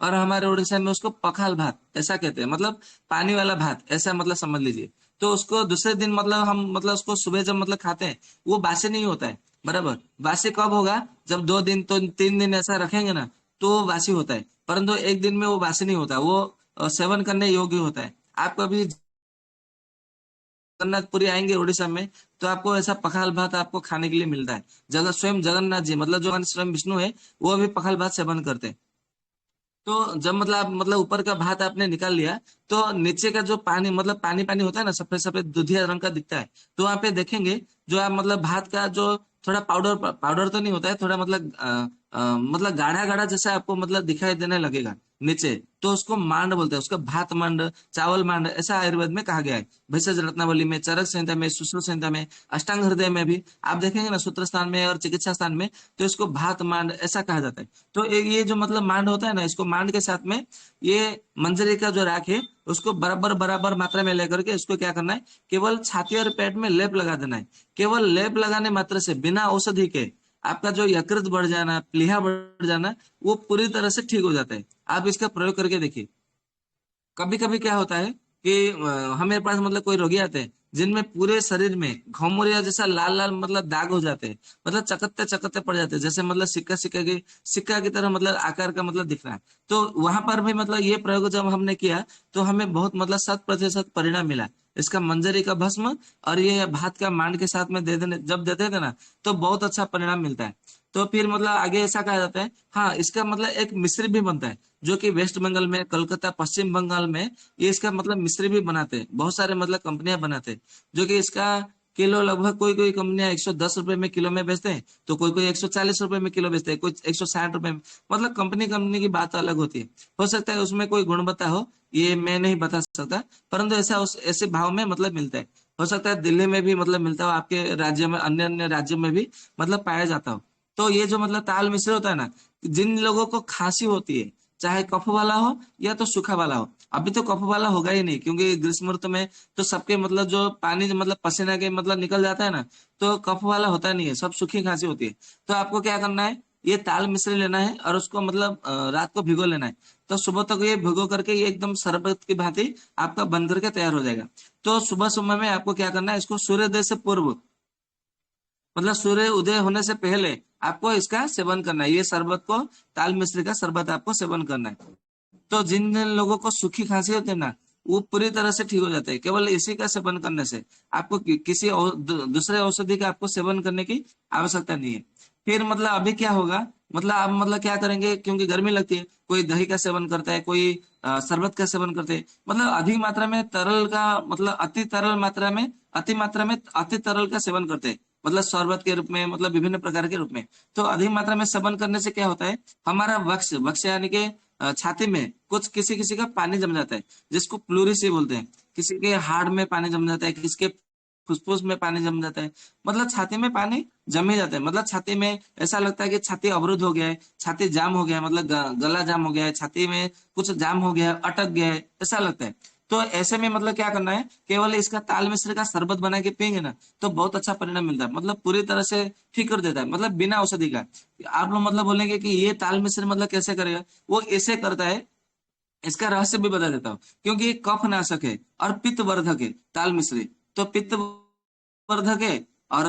और हमारे उड़ीसा में उसको पखाल भात ऐसा कहते हैं, मतलब पानी वाला भात ऐसा मतलब समझ लीजिए। तो उसको दूसरे दिन मतलब हम मतलब उसको सुबह जब मतलब खाते हैं, वो बासी नहीं होता है। बराबर, बासी कब होगा, जब 2 दिन तो 3 दिन ऐसा रखेंगे ना, तो वो बासी होता है, परंतु एक दिन में वो बासी नहीं होता, वो सेवन करने योग्य होता है। आप कभी जगन्नाथपुरी आएंगे उड़ीसा में, तो आपको ऐसा पखाल भात आपको खाने के लिए मिलता है। जगह स्वयं जगन्नाथ जी मतलब जो हमारे स्वयं विष्णु है, वो भी पखाल भात सेवन करते हैं। तो जब मतलब आप मतलब ऊपर का भात आपने निकाल लिया, तो नीचे का जो पानी मतलब पानी पानी होता है ना, सफेद सफेद दुधिया रंग का दिखता है, तो वहां पे देखेंगे जो आप मतलब भात का जो थोड़ा पाउडर पाउडर तो नहीं होता है, थोड़ा मतलब मतलब गाढ़ा गाढ़ा जैसा आपको मतलब दिखाई देने लगेगा नीचे, तो उसको मांड बोलते हैं, उसका भात मांड, चावल मांड ऐसा आयुर्वेद में कहा गया है। भेषज रत्नावली में, चरक संहिता में, सुश्रुत संहिता में, अष्टांग हृदय में भी आप देखेंगे ना, सूत्र स्थान में और चिकित्सा स्थान में, तो इसको भात मांड ऐसा कहा जाता है। तो ये जो मतलब मांड होता है ना, इसको मांड के साथ में ये मंजरी का जो राख है, उसको बराबर बराबर मात्रा में लेकर के इसको क्या करना है, केवल छाती और पेट में लेप लगा देना है। केवल लेप लगाने मात्र से, बिना औषधि के, आपका जो यकृत बढ़ जाना, प्लीहा बढ़ जाना, वो पूरी तरह से ठीक हो जाता है। आप इसका प्रयोग करके देखिए। कभी कभी क्या होता है कि हमारे पास मतलब कोई रोगी आते हैं जिनमें पूरे शरीर में घुंघरूया जैसा लाल लाल मतलब दाग हो जाते हैं, मतलब चकत्ते चकत्ते पड़ जाते हैं, जैसे मतलब सिक्का की तरह मतलब आकार का मतलब दिख रहा है। तो वहां पर भी मतलब ये प्रयोग जब हमने किया, तो हमें बहुत मतलब 100% परिणाम मिला। इसका मंजरी का भस्म और ये भात का मांड के साथ में दे देने जब देते थे ना, तो बहुत अच्छा परिणाम मिलता है। तो फिर मतलब आगे ऐसा कहा जाता है, हाँ इसका मतलब एक मिश्री भी बनता है, जो कि वेस्ट बंगाल में, कलकत्ता, पश्चिम बंगाल में ये इसका मतलब मिश्री भी बनाते हैं, बहुत सारे मतलब कंपनियां बनाते हैं, जो कि इसका किलो लगभग कोई कोई कंपनियां 110 रुपए में किलो में बेचते हैं, तो कोई कोई 140 रुपए में किलो बेचते हैं, कोई 160 रुपए में। मतलब कंपनी कंपनी की बात अलग होती है, हो सकता है उसमें कोई गुणवत्ता हो, ये मैं नहीं बता सकता, परंतु ऐसा ऐसे भाव में मतलब मिलता है। हो सकता है दिल्ली में भी मतलब मिलता हो, आपके राज्य में, अन्य अन्य राज्यों में भी मतलब पाया जाता हो। तो ये जो मतलब ताल मिश्र होता है ना, जिन लोगों को खांसी होती है, चाहे कफ वाला हो या तो सूखा वाला हो, अभी तो कफ वाला होगा ही नहीं, क्योंकि ग्रीष्म ऋतु में तो सबके मतलब जो पानी मतलब पसीना के मतलब निकल जाता है ना, तो कफ वाला होता नहीं है, सब सूखी खांसी होती है। तो आपको क्या करना है, ये ताल मिश्री लेना है और उसको मतलब रात को भिगो लेना है। तो सुबह तक ये भिगो करके ये एकदम शरबत की भांति आपका बन करके तैयार हो जाएगा। तो सुबह सुबह में आपको क्या करना है, इसको सूर्योदय से पूर्व, मतलब सूर्य उदय होने से पहले आपको इसका सेवन करना है, ये शरबत को, ताल मिश्री का शरबत आपको सेवन करना है। तो जिन जिन लोगों को सूखी खांसी होती है ना, वो पूरी तरह से ठीक हो जाते हैं केवल इसी का सेवन करने से। आपको किसी दूसरे औषधि का आपको सेवन करने की आवश्यकता नहीं है। फिर मतलब अभी क्या होगा, मतलब आप मतलब क्या करेंगे, क्योंकि गर्मी लगती है, कोई दही का सेवन करता है, कोई शरबत का सेवन करते हैं, मतलब अधिक मात्रा में तरल का, मतलब अति तरल मात्रा में, अति तरल का सेवन करते हैं, मतलब शरबत के रूप में, मतलब विभिन्न प्रकार के रूप में। तो अधिक मात्रा में सेवन करने से क्या होता है, हमारा वक्ष वक्ष यानी कि छाती में कुछ किसी किसी का पानी जम जाता है, जिसको प्लूरिसी बोलते हैं। किसी के हार्ट में पानी जम जाता है, किसी के फुसफुस में पानी जम जाता है, मतलब छाती में पानी जम ही जाता है। मतलब छाती में ऐसा लगता है कि छाती अवरुद्ध हो गया है, छाती जाम हो गया है, मतलब गला जाम हो गया है, छाती में कुछ जाम हो गया है, अटक गया है, ऐसा लगता है। तो ऐसे में मतलब क्या करना है, केवल इसका ताल मिश्र का शरबत बना के पियेंगे ना तो बहुत अच्छा परिणाम मिलता है, मतलब पूरी तरह से ठीक कर देता है, मतलब बिना औषधि का। आप लोग मतलब बोलेंगे कि ये ताल मिश्र मतलब कैसे करेगा, वो ऐसे करता है। इसका रहस्य भी बता देता हूँ, क्योंकि ये कफ नाशक है और पित्त वर्धक है ताल मिश्री। तो पित्त वर्धक है और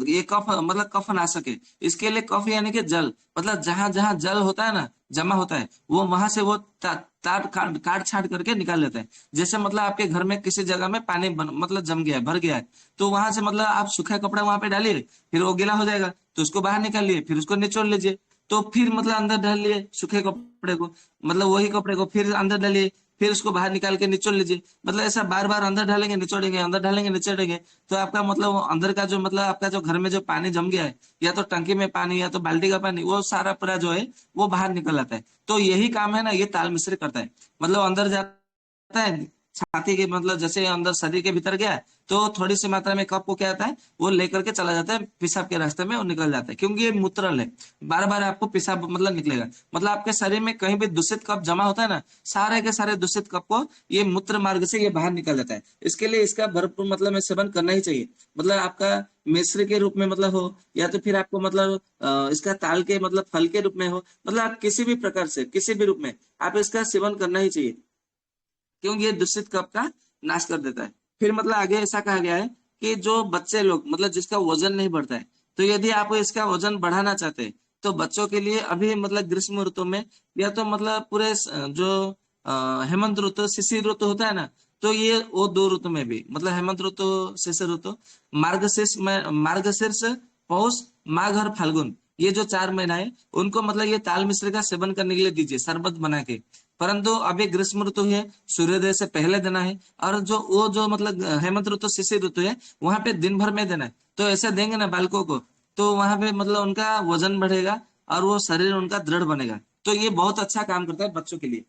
ये कफ मतलब कफ नाशक है। इसके लिए कफ यानी कि जल, मतलब जहां जहां जल होता है ना, जमा होता है, वो वहां से वो ताट काट छाट करके निकाल लेता है। जैसे मतलब आपके घर में किसी जगह में पानी मतलब जम गया है, भर गया है, तो वहां से मतलब आप सूखा कपड़ा वहां पे डालिए, फिर वो गीला हो जाएगा, तो उसको बाहर निकालिए, फिर उसको निचोड़ लीजिए, तो फिर मतलब अंदर डाल लिए सूखे कपड़े को, मतलब वही कपड़े को फिर अंदर डालिए, फिर उसको बाहर निकाल के निचोड़ लीजिए। मतलब ऐसा बार बार अंदर डालेंगे निचोड़ेंगे, अंदर डालेंगे निचोड़ेंगे, तो आपका मतलब अंदर का जो मतलब आपका जो घर में जो पानी जम गया है, या तो टंकी में पानी या तो बाल्टी का पानी, वो सारा पूरा जो है वो बाहर निकल आता है। तो यही काम है ना ये ताल मिश्र करता है, मतलब अंदर जाता है छाती के, मतलब जैसे अंदर शरीर के भीतर गया, तो थोड़ी सी मात्रा में कफ को क्या आता है वो लेकर के चला जाता है पेशाब के रास्ते में, और निकल जाता है, क्योंकि ये मूत्रल है, बार बार आपको पेशाब मतलब निकलेगा। मतलब आपके शरीर में कहीं भी दूषित कफ जमा होता है ना, सारे के सारे दूषित कफ को ये मूत्र मार्ग से ये बाहर निकल जाता है। इसके लिए इसका भरपूर मतलब में सेवन करना ही चाहिए। मतलब आपका मिश्र के रूप में मतलब हो, या तो फिर आपको मतलब इसका ताल के मतलब फल के रूप में हो, मतलब आप किसी भी प्रकार से किसी भी रूप में आप इसका सेवन करना ही चाहिए, क्योंकि ये दूषित कप का नाश कर देता है। फिर मतलब आगे ऐसा कहा गया है कि जो बच्चे लोग मतलब जिसका वजन नहीं बढ़ता है, तो यदि आप इसका वजन बढ़ाना चाहते हैं, तो बच्चों के लिए अभी मतलब ग्रीष्म ऋतु में, या तो मतलब पूरे जो हेमंत ऋतु शिशिर ऋतु होता है ना, तो ये वो दो ऋतु में भी, मतलब हेमंत ऋतु शिशिर ऋतु, मार्गशीर्ष में मार्गशीर्ष, पौष, माघ और फाल्गुन, ये जो 4 महीना है उनको मतलब ये ताल मिश्र का सेवन करने के लिए दीजिए शरबत बना के। परंतु अभी ग्रीष्म ऋतु है, सूर्योदय से पहले देना है, और जो वो जो मतलब हेमंत ऋतु शिशिर ऋतु है वहां पे दिन भर में देना है। तो ऐसे देंगे ना बालकों को, तो वहां पे मतलब उनका वजन बढ़ेगा और वो शरीर उनका दृढ़ बनेगा। तो ये बहुत अच्छा काम करता है बच्चों के लिए,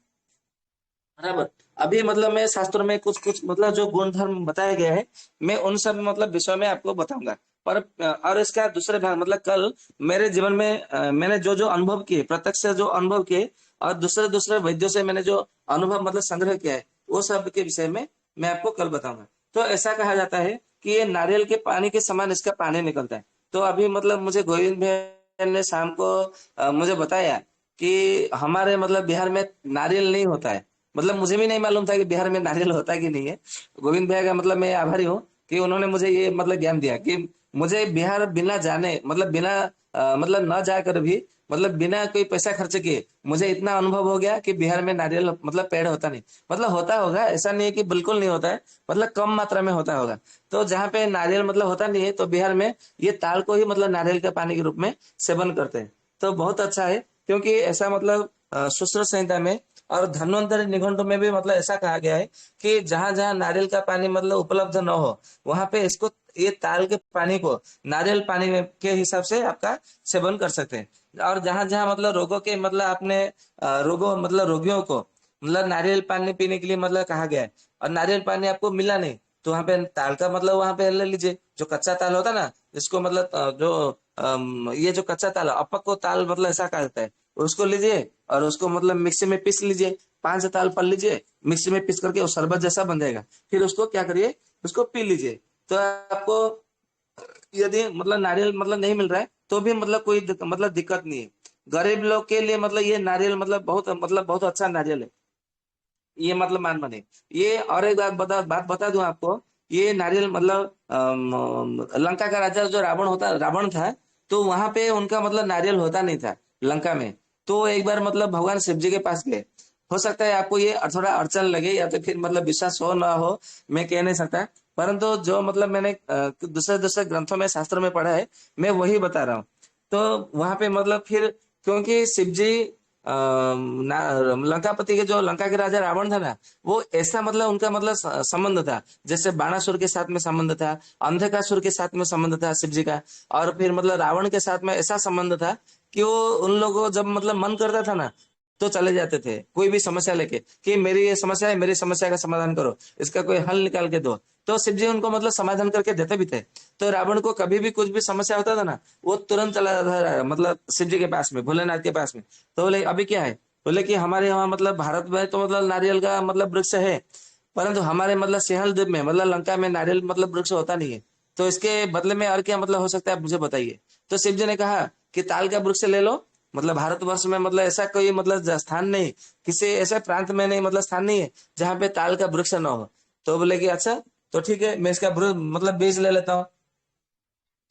बराबर। अभी मतलब मैं शास्त्रों में कुछ कुछ मतलब जो गुण धर्म बताया गया है, मैं उन सब मतलब विषयों में आपको बताऊंगा। पर और इसका दूसरे भाग मतलब कल मेरे जीवन में मैंने जो जो अनुभव किए, प्रत्यक्ष से जो अनुभव किए, और दूसरे दूसरे वैद्यों से मैंने जो अनुभव मतलब संग्रह किया है, वो सब के विषय में मैं आपको कल बताऊंगा। तो ऐसा कहा जाता है कि ये नारियल के पानी के समान इसका पानी निकलता है। तो अभी मतलब मुझे गोविंद भैया ने शाम को मुझे बताया कि हमारे मतलब बिहार में नारियल नहीं होता है। मतलब मुझे भी नहीं मालूम था कि बिहार में नारियल होता कि नहीं है। गोविंद भैया का मतलब मैं आभारी हूँ कि उन्होंने मुझे ये मतलब ज्ञान दिया कि मुझे बिहार बिना जाने मतलब बिना मतलब न जाकर भी, मतलब बिना कोई पैसा खर्च किए मुझे इतना अनुभव हो गया कि बिहार में नारियल मतलब पेड़ होता नहीं, मतलब होता होगा, ऐसा नहीं है कि बिल्कुल नहीं होता है, मतलब कम मात्रा में होता होगा। तो जहाँ पे नारियल मतलब होता नहीं है, तो बिहार में ये ताल को ही मतलब नारियल के पानी के रूप में सेवन करते हैं। तो बहुत अच्छा है, क्योंकि ऐसा मतलब सुश्रुत संहिता में और धन्वंतरि निघंटु में भी मतलब ऐसा कहा गया है कि जहां जहां नारियल का पानी मतलब उपलब्ध न हो, वहां पे इसको ये ताल के पानी को नारियल पानी के हिसाब से आपका सेवन कर सकते हैं। और जहां जहां मतलब रोगों के मतलब आपने रोगों मतलब रोगियों को मतलब नारियल पानी पीने के लिए मतलब कहा गया है, और नारियल पानी आपको मिला नहीं, तो वहां पे ताल का मतलब वहां पे ले लीजिए, जो कच्चा ताल होता है ना, जिसको मतलब ये जो कच्चा ताल है, अपक को ताल मतलब ऐसा कहा जाता है, उसको लीजिए और उसको मतलब मिक्सी में पीस लीजिए, 5 ताल पल लीजिए, मिक्सी में पीस करके वो शरबत जैसा बन जाएगा। फिर उसको क्या करिए, उसको पी लीजिए। तो आपको यदि मतलब नारियल मतलब नहीं मिल रहा है तो भी मतलब कोई मतलब दिक्कत नहीं है। गरीब लोग के लिए मतलब ये नारियल मतलब बहुत अच्छा नारियल है, ये मतलब मान बने। ये और एक बात बता दूं आपको, ये नारियल मतलब लंका का राजा जो रावण था, तो वहां पे उनका मतलब नारियल होता नहीं था लंका में। तो एक बार मतलब भगवान शिव जी के पास गए। हो सकता है आपको ये थोड़ा अड़चन लगे या तो फिर मतलब विश्वास हो ना हो, मैं कह नहीं सकता, परंतु जो मतलब मैंने दूसरे दूसरे ग्रंथों में शास्त्रों में पढ़ा है, मैं वही बता रहा हूँ। तो वहां पे मतलब फिर, क्योंकि शिव जी लंकापति के जो लंका के राजा रावण था ना, वो ऐसा मतलब उनका मतलब संबंध था, जैसे बाणासुर के साथ में संबंध था, अंधकासुर के साथ में संबंध था शिव जी का, और फिर मतलब रावण के साथ में ऐसा संबंध था कि वो उन लोगों को जब मतलब मन करता था ना, तो चले जाते थे कोई भी समस्या लेके कि मेरी ये समस्या है, मेरी समस्या का समाधान करो, इसका कोई हल निकाल के दो। तो शिव जी उनको मतलब समाधान करके देते भी थे। तो रावण को कभी भी कुछ भी समस्या होता था ना, वो तुरंत चला जाता था मतलब शिव जी के पास में, भोलेनाथ के पास में। तो बोले अभी क्या है, बोले कि हमारे यहाँ मतलब भारत में तो मतलब नारियल का मतलब वृक्ष है, परंतु हमारे मतलब सिंहल द्वीप में मतलब लंका में नारियल मतलब वृक्ष होता नहीं है। तो इसके बदले में और क्या मतलब हो सकता है, आप मुझे बताइए। तो शिव जी ने कहा कि ताल का वृक्ष ले लो। मतलब भारतवर्ष में मतलब ऐसा कोई मतलब स्थान नहीं, किसी ऐसे प्रांत में नहीं, मतलब स्थान नहीं है जहाँ पे ताल का वृक्ष न हो। तो बोले कि अच्छा, तो ठीक है, मैं इसका मतलब बीज ले लेता हूँ।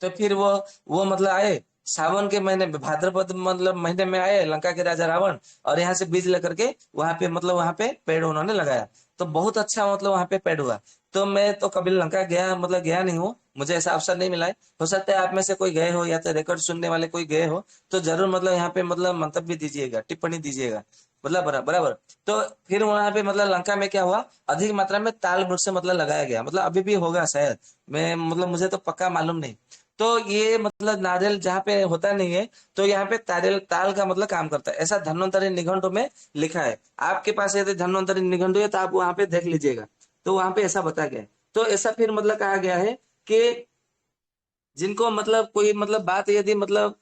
तो फिर वो मतलब आए सावन के महीने में, भाद्रपद मतलब महीने में आए लंका के राजा रावण, और यहाँ से बीज लेकर के वहां पे मतलब वहां पे पेड़ उन्होंने लगाया। तो बहुत अच्छा मतलब वहां पे पेड़ हुआ। तो मैं तो कभी लंका गया मतलब गया नहीं हूँ, मुझे ऐसा अवसर नहीं मिला है। हो सकता है आप में से कोई गए हो या तो रिकॉर्ड सुनने वाले कोई गए हो, तो जरूर मतलब यहाँ पे मतलब मंतव्य दीजिएगा, टिप्पणी दीजिएगा। मतलब बराबर बराबर। तो फिर वहां पे मतलब लंका में क्या हुआ, अधिक मात्रा में ताल वृक्ष मतलब लगाया गया, मतलब अभी भी होगा शायद, मैं मतलब मुझे तो पक्का मालूम नहीं। तो ये मतलब नारियल जहाँ पे होता नहीं है, तो यहाँ पे तारियल ताल का मतलब काम करता है, ऐसा धन्वंतरि निघंटु में लिखा है। आपके पास यदि धन्वंतरि निघंटु है तो आप वहां पे देख लीजिएगा। तो वहां पे ऐसा बताया गया है। तो ऐसा फिर मतलब कहा गया है कि जिनको मतलब कोई मतलब बात यदि मतलब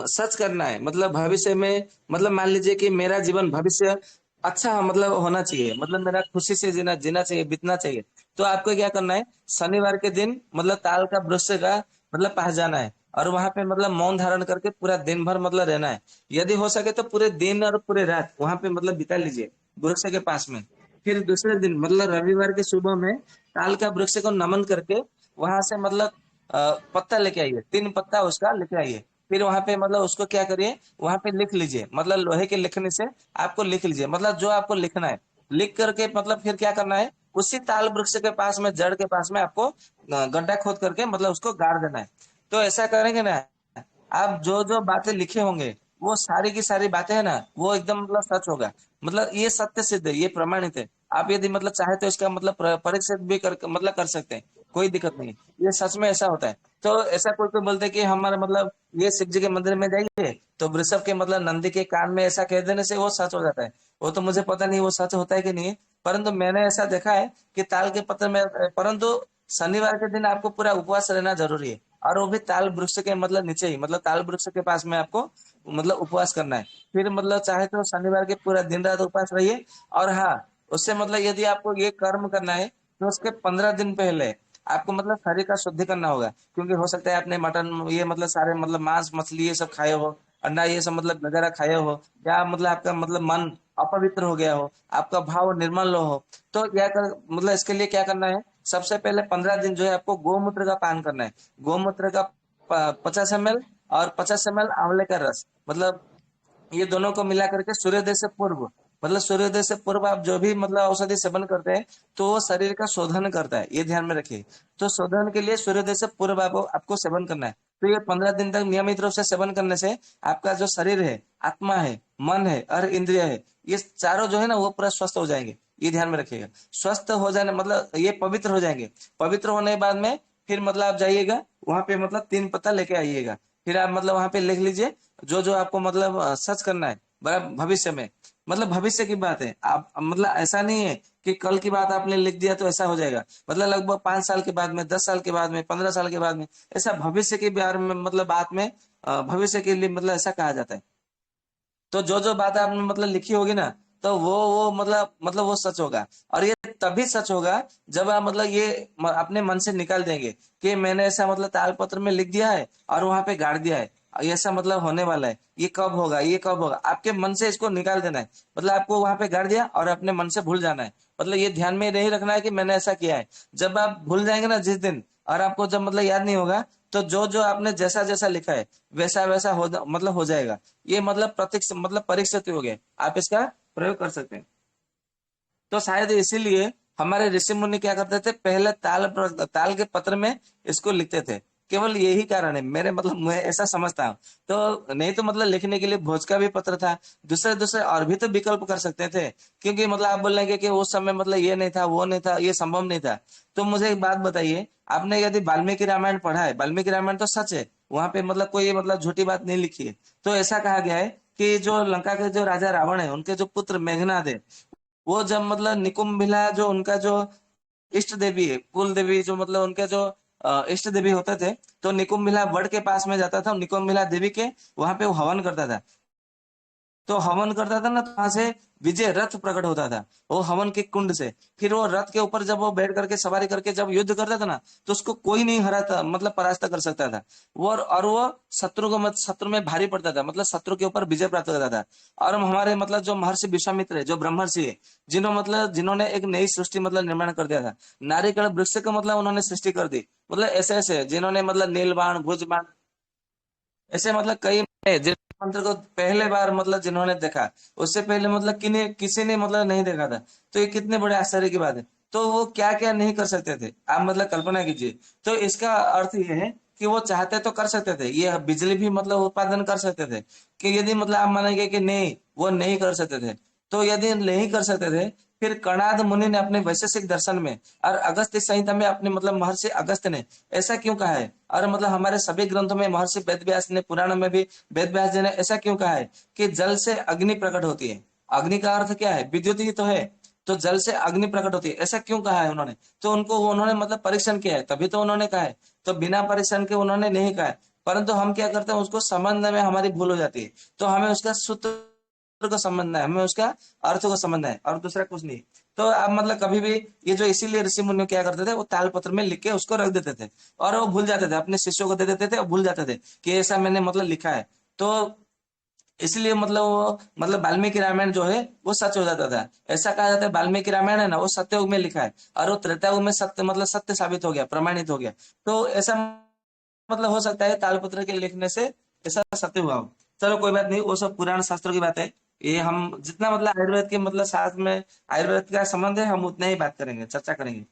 सच करना है, मतलब भविष्य में, मतलब मान लीजिए कि मेरा जीवन भविष्य अच्छा मतलब होना चाहिए, मतलब मेरा खुशी से जीना जीना चाहिए, बीतना चाहिए। तो आपको क्या करना है, शनिवार के दिन मतलब ताल का वृक्ष का मतलब पास जाना है, और वहां पे मतलब मौन धारण करके पूरा दिन भर मतलब रहना है। यदि हो सके तो पूरे दिन और पूरे रात वहां पे मतलब बिता लीजिए वृक्ष के पास में। फिर दूसरे दिन मतलब रविवार के सुबह में ताल का वृक्ष को नमन करके वहां से मतलब पत्ता लेके आइए, 3 पत्ता उसका लेके आइए। फिर वहां पे मतलब उसको क्या करिए, वहां पे लिख लीजिए, मतलब लोहे के लिखने से आपको लिख लीजिए, मतलब जो आपको लिखना है लिख करके मतलब फिर क्या करना है, उसी ताल वृक्ष के पास में, जड़ के पास में आपको गड्ढा खोद करके मतलब उसको गाड़ देना है। तो ऐसा करेंगे ना, आप जो जो बातें लिखे होंगे वो सारी की सारी बातें है ना, वो एकदम मतलब सच होगा। मतलब ये सत्य सिद्ध है, ये प्रमाणित है। आप यदि मतलब चाहे तो इसका मतलब परीक्षित भी कर मतलब कर सकते हैं, कोई दिक्कत नहीं है। ये सच में ऐसा होता है। तो ऐसा कोई कोई बोलते हैं कि हमारा मतलब ये शिव जी के मंदिर में जाइए तो वृषभ के मतलब नंदी के कान में ऐसा कह देने से वो सच हो जाता है। वो तो मुझे पता नहीं वो सच होता है कि नहीं है, परंतु मैंने ऐसा देखा है कि ताल के पत्र में, परंतु शनिवार के दिन आपको पूरा उपवास रहना जरूरी है। और वो भी ताल वृक्ष के मतलब नीचे ही, मतलब ताल वृक्ष के पास में आपको मतलब उपवास करना है। फिर मतलब चाहे तो शनिवार के पूरा दिन रात उपवास रहिए। और हाँ, उससे मतलब यदि आपको ये कर्म करना है तो उसके 15 दिन पहले आपको मतलब शरीर का शुद्धि करना होगा, क्योंकि हो सकता है आपने मटन ये मतलब सारे मतलब मांस मछली ये सब खाए हो, अंडा ये सब मतलब वगैरह खाए हो, या मतलब आपका मतलब मन अपवित्र हो गया हो, आपका भाव निर्मल हो। तो क्या कर मतलब इसके लिए क्या करना है, सबसे पहले 15 दिन जो है आपको गोमूत्र का पान करना है। गोमूत्र का 50 ml, और 50 ml आंवले का रस, मतलब ये दोनों को मिला करके सूर्योदय से पूर्व, मतलब सूर्योदय से पूर्व आप जो भी मतलब औषधि सेवन करते हैं तो वो शरीर का शोधन करता है, ये ध्यान में रखिए। तो शोधन के लिए सूर्योदय से पूर्व आपको सेवन करना है। तो ये 15 दिन तक नियमित रूप से सेवन करने से आपका जो शरीर है, आत्मा है, मन है और इंद्रिय है, ये चारों जो है ना वो पूरा स्वस्थ हो जाएंगे। ये ध्यान में रखिएगा। स्वस्थ हो जाने मतलब ये पवित्र हो जाएंगे। पवित्र होने के बाद में फिर मतलब आप जाइएगा वहां पे मतलब 3 पत्ता लेके आइएगा। फिर आप मतलब वहां पे लिख लीजिए जो जो आपको मतलब सच करना है बराबर भविष्य में। मतलब भविष्य की बात है, आप मतलब ऐसा नहीं है कि कल की बात आपने लिख दिया तो ऐसा हो जाएगा। मतलब लगभग 5 साल के बाद में, 10 साल के बाद में, 15 साल के बाद में, ऐसा भविष्य के बारे में मतलब बात में भविष्य के लिए मतलब ऐसा कहा जाता है। तो जो जो बात आपने मतलब लिखी होगी ना, तो वो मतलब वो सच होगा। और ये तभी सच होगा जब आप मतलब ये अपने मन से निकाल देंगे कि मैंने ऐसा मतलब तालपत्र में लिख दिया है और वहां पे गाड़ दिया है, ये ऐसा मतलब होने वाला है, ये कब होगा, ये कब होगा, आपके मन से इसको निकाल देना है। मतलब आपको वहां पे गाड़ दिया और अपने मन से भूल जाना है। मतलब ये ध्यान में नहीं रखना है कि मैंने ऐसा किया है। जब आप भूल जाएंगे ना जिस दिन, और आपको जब मतलब याद नहीं होगा, तो जो जो आपने जैसा जैसा लिखा है वैसा वैसा मतलब हो जाएगा। ये मतलब प्रत्यक्ष मतलब परीक्षित हो गए, आप इसका प्रयोग कर सकते हैं। तो शायद इसीलिए हमारे ऋषि मुनि क्या करते थे, पहले ताल के पत्र में इसको लिखते थे। केवल यही कारण है, मेरे मतलब मैं ऐसा समझता हूँ। तो नहीं तो मतलब लिखने के लिए भोज का भी पत्र था, दूसरे दूसरे और भी तो विकल्प कर सकते थे। क्योंकि मतलब आप बोल रहे हैं कि उस समय मतलब ये नहीं था, वो नहीं था, ये संभव नहीं था। तो मुझे एक बात बताइए, आपने यदि वाल्मीकि रामायण पढ़ा है, वाल्मीकि रामायण तो सच है, वहां पे मतलब कोई मतलब झूठी बात नहीं लिखी है। तो ऐसा कहा गया है कि जो लंका के जो राजा रावण है, उनके जो पुत्र मेघनाद है, वो जब मतलब निकुंभिला जो उनका जो इष्ट देवी है, कुल देवी जो मतलब उनके जो इष्ट देवी होते थे, तो निकुंभिला वड के पास में जाता था, निकुंभिला देवी के वहां पे वो हवन करता था। तो हवन करता था ना, तो वहां से विजय रथ प्रकट होता था, वो हवन के कुंड से। फिर वो रथ के ऊपर जब वो बैठ करके सवारी करके जब युद्ध करता था ना, तो उसको कोई नहीं हराता, मतलब परास्त कर सकता था। वो शत्रु को शत्रु में भारी पड़ता था, मतलब शत्रु के ऊपर विजय प्राप्त करता था। और हमारे मतलब जो महर्षि विश्वामित्र है, जो ब्रह्मर्षि है, जिन्होंने एक नई सृष्टि मतलब निर्माण कर दिया था, नारिकेल वृक्ष को मतलब उन्होंने सृष्टि कर दी। मतलब ऐसे ऐसे जिन्होंने मतलब नीलबाण भुजबाण, ऐसे मतलब कई हैं जिस मंत्र को पहले बार मतलब जिन्होंने देखा, उससे पहले मतलब किसी ने मतलब नहीं देखा था। तो ये कितने बड़े आश्चर्य की बात है। तो वो क्या क्या नहीं कर सकते थे, आप मतलब कल्पना कीजिए। तो इसका अर्थ ये है कि वो चाहते तो कर सकते थे, ये बिजली भी मतलब उत्पादन कर सकते थे। कि यदि मतलब आप मानेंगे कि नहीं वो नहीं कर सकते थे, तो यदि नहीं कर सकते थे, फिर कणाद मुनि ने अपने वैशेषिक दर्शन में और अगस्त्य संहिता में अपने मतलब महर्षि अगस्त्य ने ऐसा क्यों कहा है, और मतलब हमारे सभी ग्रंथों में महर्षि वेदव्यास ने पुराण में भी वेदव्यास जी ने ऐसा क्यों कहा है कि जल से अग्नि प्रकट होती है। अग्नि का अर्थ क्या है, विद्युत ही तो है। तो जल से अग्नि प्रकट होती है, ऐसा क्यों कहा है उन्होंने। तो उन्होंने मतलब परीक्षण किया है, तभी तो उन्होंने कहा है। तो बिना परीक्षण के उन्होंने नहीं कहा है। परंतु हम क्या करते हैं, उसको संबंध में हमारी भूल हो जाती है। तो हमें उसका सूत्र को समझना है, हमें उसका अर्थ को समझना है, और दूसरा कुछ नहीं। तो आप मतलब कभी भी ये जो, इसीलिए ऋषि मुनि क्या करते थे, वो तालपत्र में लिख के उसको रख देते थे, और वो भूल जाते थे, अपने शिष्यों को दे देते थे और भूल जाते थे कि ऐसा मैंने मतलब लिखा है। तो इसलिए मतलब वो मतलब वाल्मीकि रामायण जो है वो सच हो जाता था। ऐसा कहा जाता है वाल्मीकि रामायण है ना, वो सत्ययुग में लिखा है, और वो त्रेता युग में सत्य मतलब सत्य साबित हो गया, प्रमाणित हो गया। तो ऐसा मतलब हो सकता है तालपत्र के लिखने से ऐसा सत्य हुआ हो। चलो कोई बात नहीं, वो सब पुराण शास्त्रों की बात है। ये हम जितना मतलब आयुर्वेद के मतलब साथ में आयुर्वेद का संबंध है, हम उतना ही बात करेंगे, चर्चा करेंगे।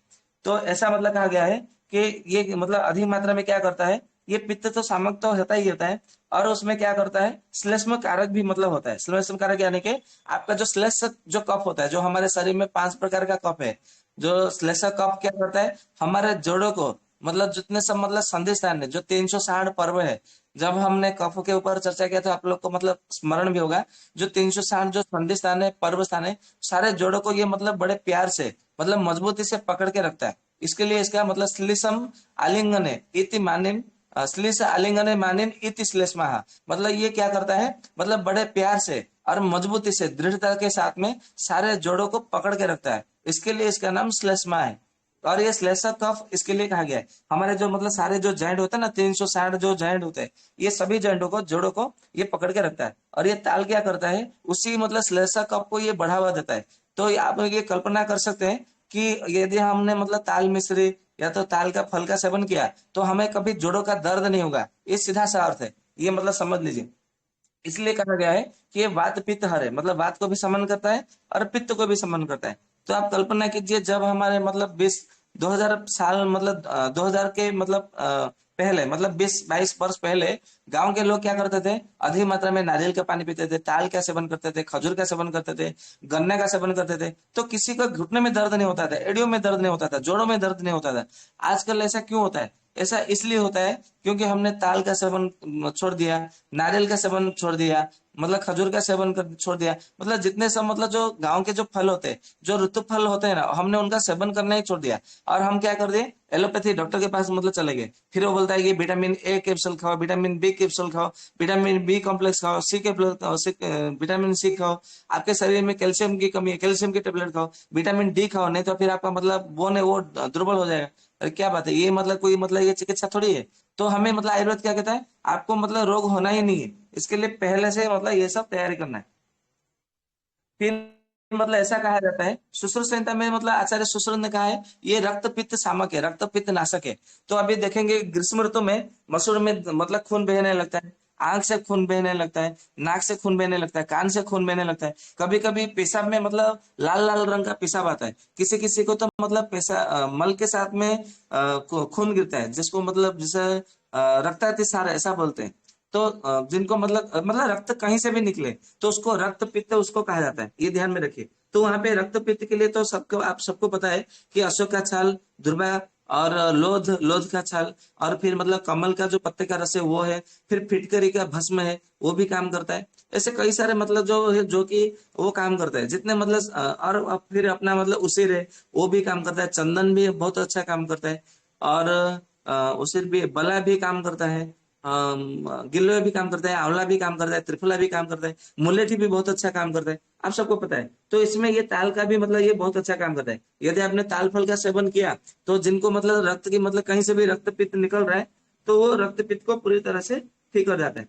तो ऐसा मतलब कहा गया है कि ये मतलब अधिक मात्रा में क्या करता है, ये पित्त तो सामक तो होता ही होता है, और उसमें क्या करता है, श्लेष्म कारक भी मतलब होता है। श्लेष्म कारक यानी कि आपका जो श्लेष जो कफ होता है, जो हमारे शरीर में 5 प्रकार का कफ है, जो श्लेष कफ क्या करता है, हमारे जोड़ों को मतलब जितने सब मतलब संधि स्थान है, जो 360 पर्व है। जब हमने कफ के ऊपर चर्चा किया तो आप लोग को मतलब स्मरण भी होगा, जो 360 जो संधि स्थान है, पर्व स्थान है, सारे जोड़ों को ये मतलब बड़े प्यार से मतलब मजबूती से पकड़ के रखता है। इसके लिए इसका मतलब श्लीसम आलिंगने इति मानिम, श्लीस आलिंगने मानिम इति श्लेष्मः। मतलब ये क्या करता है, मतलब बड़े प्यार से और मजबूती से दृढ़ता के साथ में सारे जोड़ों को पकड़ के रखता है। इसके लिए इसका नाम श्लेष्मा है। और ये श्लेषा कफ इसके लिए कहा गया है। हमारे जो मतलब सारे जो जॉइंट होते हैं ना, 360 जो जॉइंट होते हैं, ये सभी जॉइंटों को जोड़ों को ये पकड़ के रखता है। और ये ताल क्या करता है, उसी मतलब श्लेषा कफ को ये बढ़ावा देता है। तो आप ये कल्पना कर सकते हैं कि यदि हमने मतलब ताल मिश्री या तो ताल का फल का सेवन किया, तो हमें कभी जोड़ों का दर्द नहीं होगा। ये सीधा सा अर्थ है, ये मतलब समझ लीजिए। इसलिए कहा गया है कि ये वात पित्त हर है, मतलब वात को भी समन करता है और पित्त को भी समन करता है। तो आप कल्पना कीजिए, जब हमारे मतलब 2000 साल मतलब 2000 के मतलब पहले मतलब 20-22 वर्ष पहले गांव के लोग क्या करते थे, अधिक मात्रा में नारियल का पानी पीते थे, ताल का सेवन करते थे, खजूर का सेवन करते थे, गन्ने का सेवन करते थे। तो किसी को घुटने में दर्द नहीं होता था, एड़ियों में दर्द नहीं होता था, जोड़ों में दर्द नहीं होता था। आजकल ऐसा क्यों होता है, ऐसा इसलिए होता है क्योंकि हमने ताल का सेवन छोड़ दिया, नारियल का सेवन छोड़ दिया, मतलब खजूर का सेवन छोड़ दिया। मतलब जितने सब मतलब जो गांव के जो फल होते हैं, जो ऋतु फल होते हैं ना, हमने उनका सेवन करना ही छोड़ दिया। और हम क्या कर दिए, एलोपैथी डॉक्टर के पास मतलब चले गए। फिर वो बोलता है कि विटामिन ए कैप्सूल खाओ, विटामिन बी कैप्सूल खाओ, विटामिन बी कॉम्प्लेक्स खाओ, सी के विटामिन सी खाओ, आपके शरीर में कैल्शियम की कमी है, कैल्शियम की टेबलेट खाओ, विटामिन डी खाओ, नहीं तो फिर आपका मतलब बोन है वो दुर्बल हो जाएगा। अरे क्या बात है, ये मतलब कोई मतलब ये चिकित्सा थोड़ी है। तो हमें मतलब आयुर्वेद क्या कहता है, आपको मतलब रोग होना ही नहीं है, इसके लिए पहले से मतलब ये सब तैयारी करना है। फिर मतलब ऐसा कहा जाता है, सुश्रुत संहिता में मतलब आचार्य सुश्रुत ने कहा है, ये रक्त पित्त सामक है, रक्त पित्त नाशक है। तो अभी देखेंगे ग्रीष्म ऋतु में मसूर में मतलब खून बहने लगता है, आंख से खून बहने लगता है, नाक से खून बहने लगता है, कान से खून बहने लगता है, कभी कभी पेशाब में मतलब लाल लाल रंग का पेशाब आता है, किसी किसी को तो मतलब मल के साथ में खून गिरता है, जिसको मतलब जिसे रक्तातिसार ऐसा बोलते हैं। तो जिनको मतलब रक्त कहीं से भी निकले तो उसको रक्त पित्त उसको कहा जाता है, ये ध्यान में रखिए। तो वहां पे रक्त पित्त के लिए तो सबको आप सबको पता है कि अशोक का छाल, दुर्वा, और लोध लोध का छाल, और फिर मतलब कमल का जो पत्ते का रस है वो है, फिर फिटकरी का भस्म है, वो भी काम करता है। ऐसे कई सारे मतलब जो है जो कि वो काम करता है, जितने मतलब और फिर अपना मतलब उसिर है, वो भी काम करता है, चंदन भी बहुत अच्छा काम करता है, और उसिर भी बला भी काम करता है, गिलोय भी काम करता है, आंवला भी काम करता है, त्रिफला भी काम करता है, मुलेठी भी बहुत अच्छा काम करता है, आप सबको पता है। तो इसमें ये ताल का भी मतलब ये बहुत अच्छा काम करता है। यदि आपने ताल फल का सेवन किया तो जिनको मतलब रक्त की मतलब कहीं से भी रक्त पित्त निकल रहा है तो वो रक्त पित्त को पूरी तरह से ठीक कर जाता है।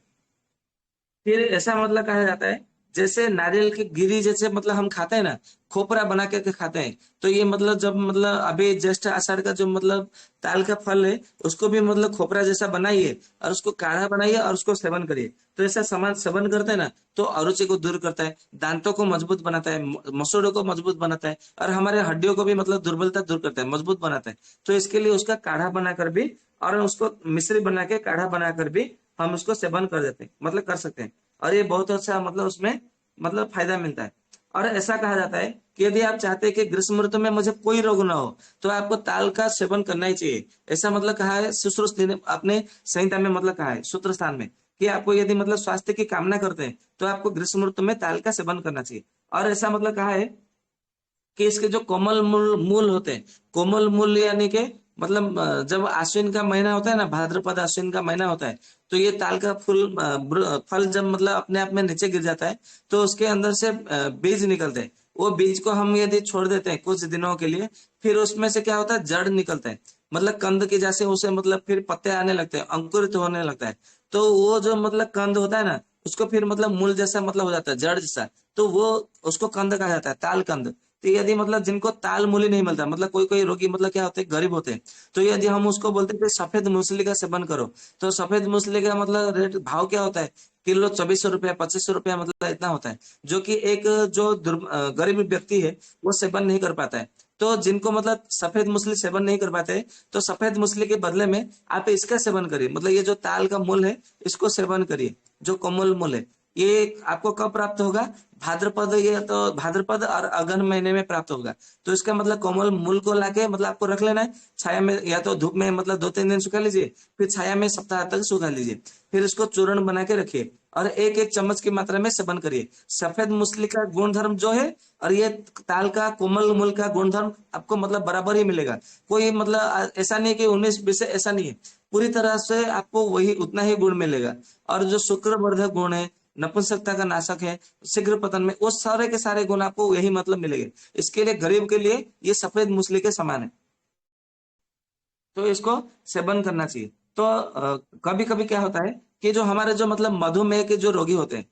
फिर ऐसा मतलब कहा जाता है, जैसे नारियल की गिरी जैसे मतलब हम खाते हैं ना, खोपरा बना के खाते हैं, तो ये मतलब जब मतलब अभी ज्येष्ठ आषाढ़ का जो मतलब ताल का फल है उसको भी मतलब खोपरा जैसा बनाइए और उसको काढ़ा बनाइए और उसको सेवन करिए। तो ऐसा सामान सेवन करते हैं ना तो अरुचि को दूर करता है, दांतों को मजबूत बनाता है, मसूड़ों को मजबूत बनाता है और हमारे हड्डियों को भी मतलब दुर्बलता दूर करता है, मजबूत बनाता है। तो इसके लिए उसका काढ़ा बनाकर भी और उसको मिश्री बना के काढ़ा बनाकर भी हम उसको सेवन कर देते हैं, मतलब कर सकते हैं। और ये बहुत अच्छा मतलब उसमें मतलब फायदा मिलता है। और ऐसा कहा जाता है कि यदि आप चाहते हैं कि ग्रीष्म ऋतु में मुझे कोई रोग ना हो तो आपको ताल का सेवन करना ही चाहिए। ऐसा मतलब कहा है सुश्रुत ने अपने संहिता में मतलब कहा है सूत्र स्थान में कि आपको यदि मतलब स्वास्थ्य की कामना करते हैं तो आपको ग्रीष्म ऋतु में ताल का सेवन करना चाहिए। और ऐसा मतलब कहा है कि इसके जो कोमल मूल मूल होते हैं, कोमल मूल यानी कि मतलब जब आश्विन का महीना होता है ना, भाद्रपद आश्विन का महीना होता है, तो ये ताल का फल जब मतलब अपने आप में नीचे गिर जाता है तो उसके अंदर से बीज निकलते हैं। वो बीज को हम यदि छोड़ देते हैं कुछ दिनों के लिए, फिर उसमें से क्या होता है, जड़ निकलता है, मतलब कंद के जैसे उसे मतलब फिर पत्ते आने लगते हैं, अंकुरित होने लगता है। तो वो जो मतलब कंद होता है ना उसको फिर मतलब मूल जैसा मतलब हो जाता है, जड़ जैसा, तो वो उसको कंद कहा जाता है, ताल कंद। तो यदि मतलब जिनको ताल मूली नहीं मिलता, मतलब कोई कोई रोगी मतलब क्या होते हैं, गरीब होते हैं, तो यदि हम उसको बोलते हैं कि सफेद मूसली का सेवन करो, तो सफेद मूसली का मतलब रेट भाव क्या होता है, किलो 2400 रुपया 2500 रुपया मतलब इतना होता है, जो कि एक जो गरीब व्यक्ति है वो सेवन नहीं कर पाता है। तो जिनको मतलब सफेद मूसली सेवन नहीं कर पाते, तो सफेद मूसली के बदले में आप इसका सेवन करिए, मतलब ये जो ताल का मूल है इसको सेवन करिए, जो कोमल मूल है। ये आपको कब प्राप्त होगा, भाद्रपद, ये तो भाद्रपद और अगहन महीने में प्राप्त होगा। तो इसका मतलब कोमल मूल को लाके मतलब आपको रख लेना है छाया में, या तो धूप में मतलब 2-3 दिन सुखा लीजिए, फिर छाया में सप्ताह तक सुखा लीजिए, फिर इसको चूर्ण बना के रखिए और एक एक चम्मच की मात्रा में सेवन करिए। सफेद मूसली का गुणधर्म जो है और ये ताल का कोमल मूल का गुणधर्म आपको मतलब बराबर ही मिलेगा। कोई मतलब ऐसा नहीं कि 19-20 ऐसा नहीं है, पूरी तरह से आपको वही उतना ही गुण मिलेगा। और जो शुक्र वर्धक गुण है, नपुंसकता का नाशक है, शीघ्र पतन में, वो सारे के सारे गुण आपको यही मतलब मिलेंगे। इसके लिए गरीब के लिए ये सफेद मूसली के समान है, तो इसको सेवन करना चाहिए। तो कभी कभी क्या होता है कि जो हमारे जो मतलब मधुमेह के जो रोगी होते हैं,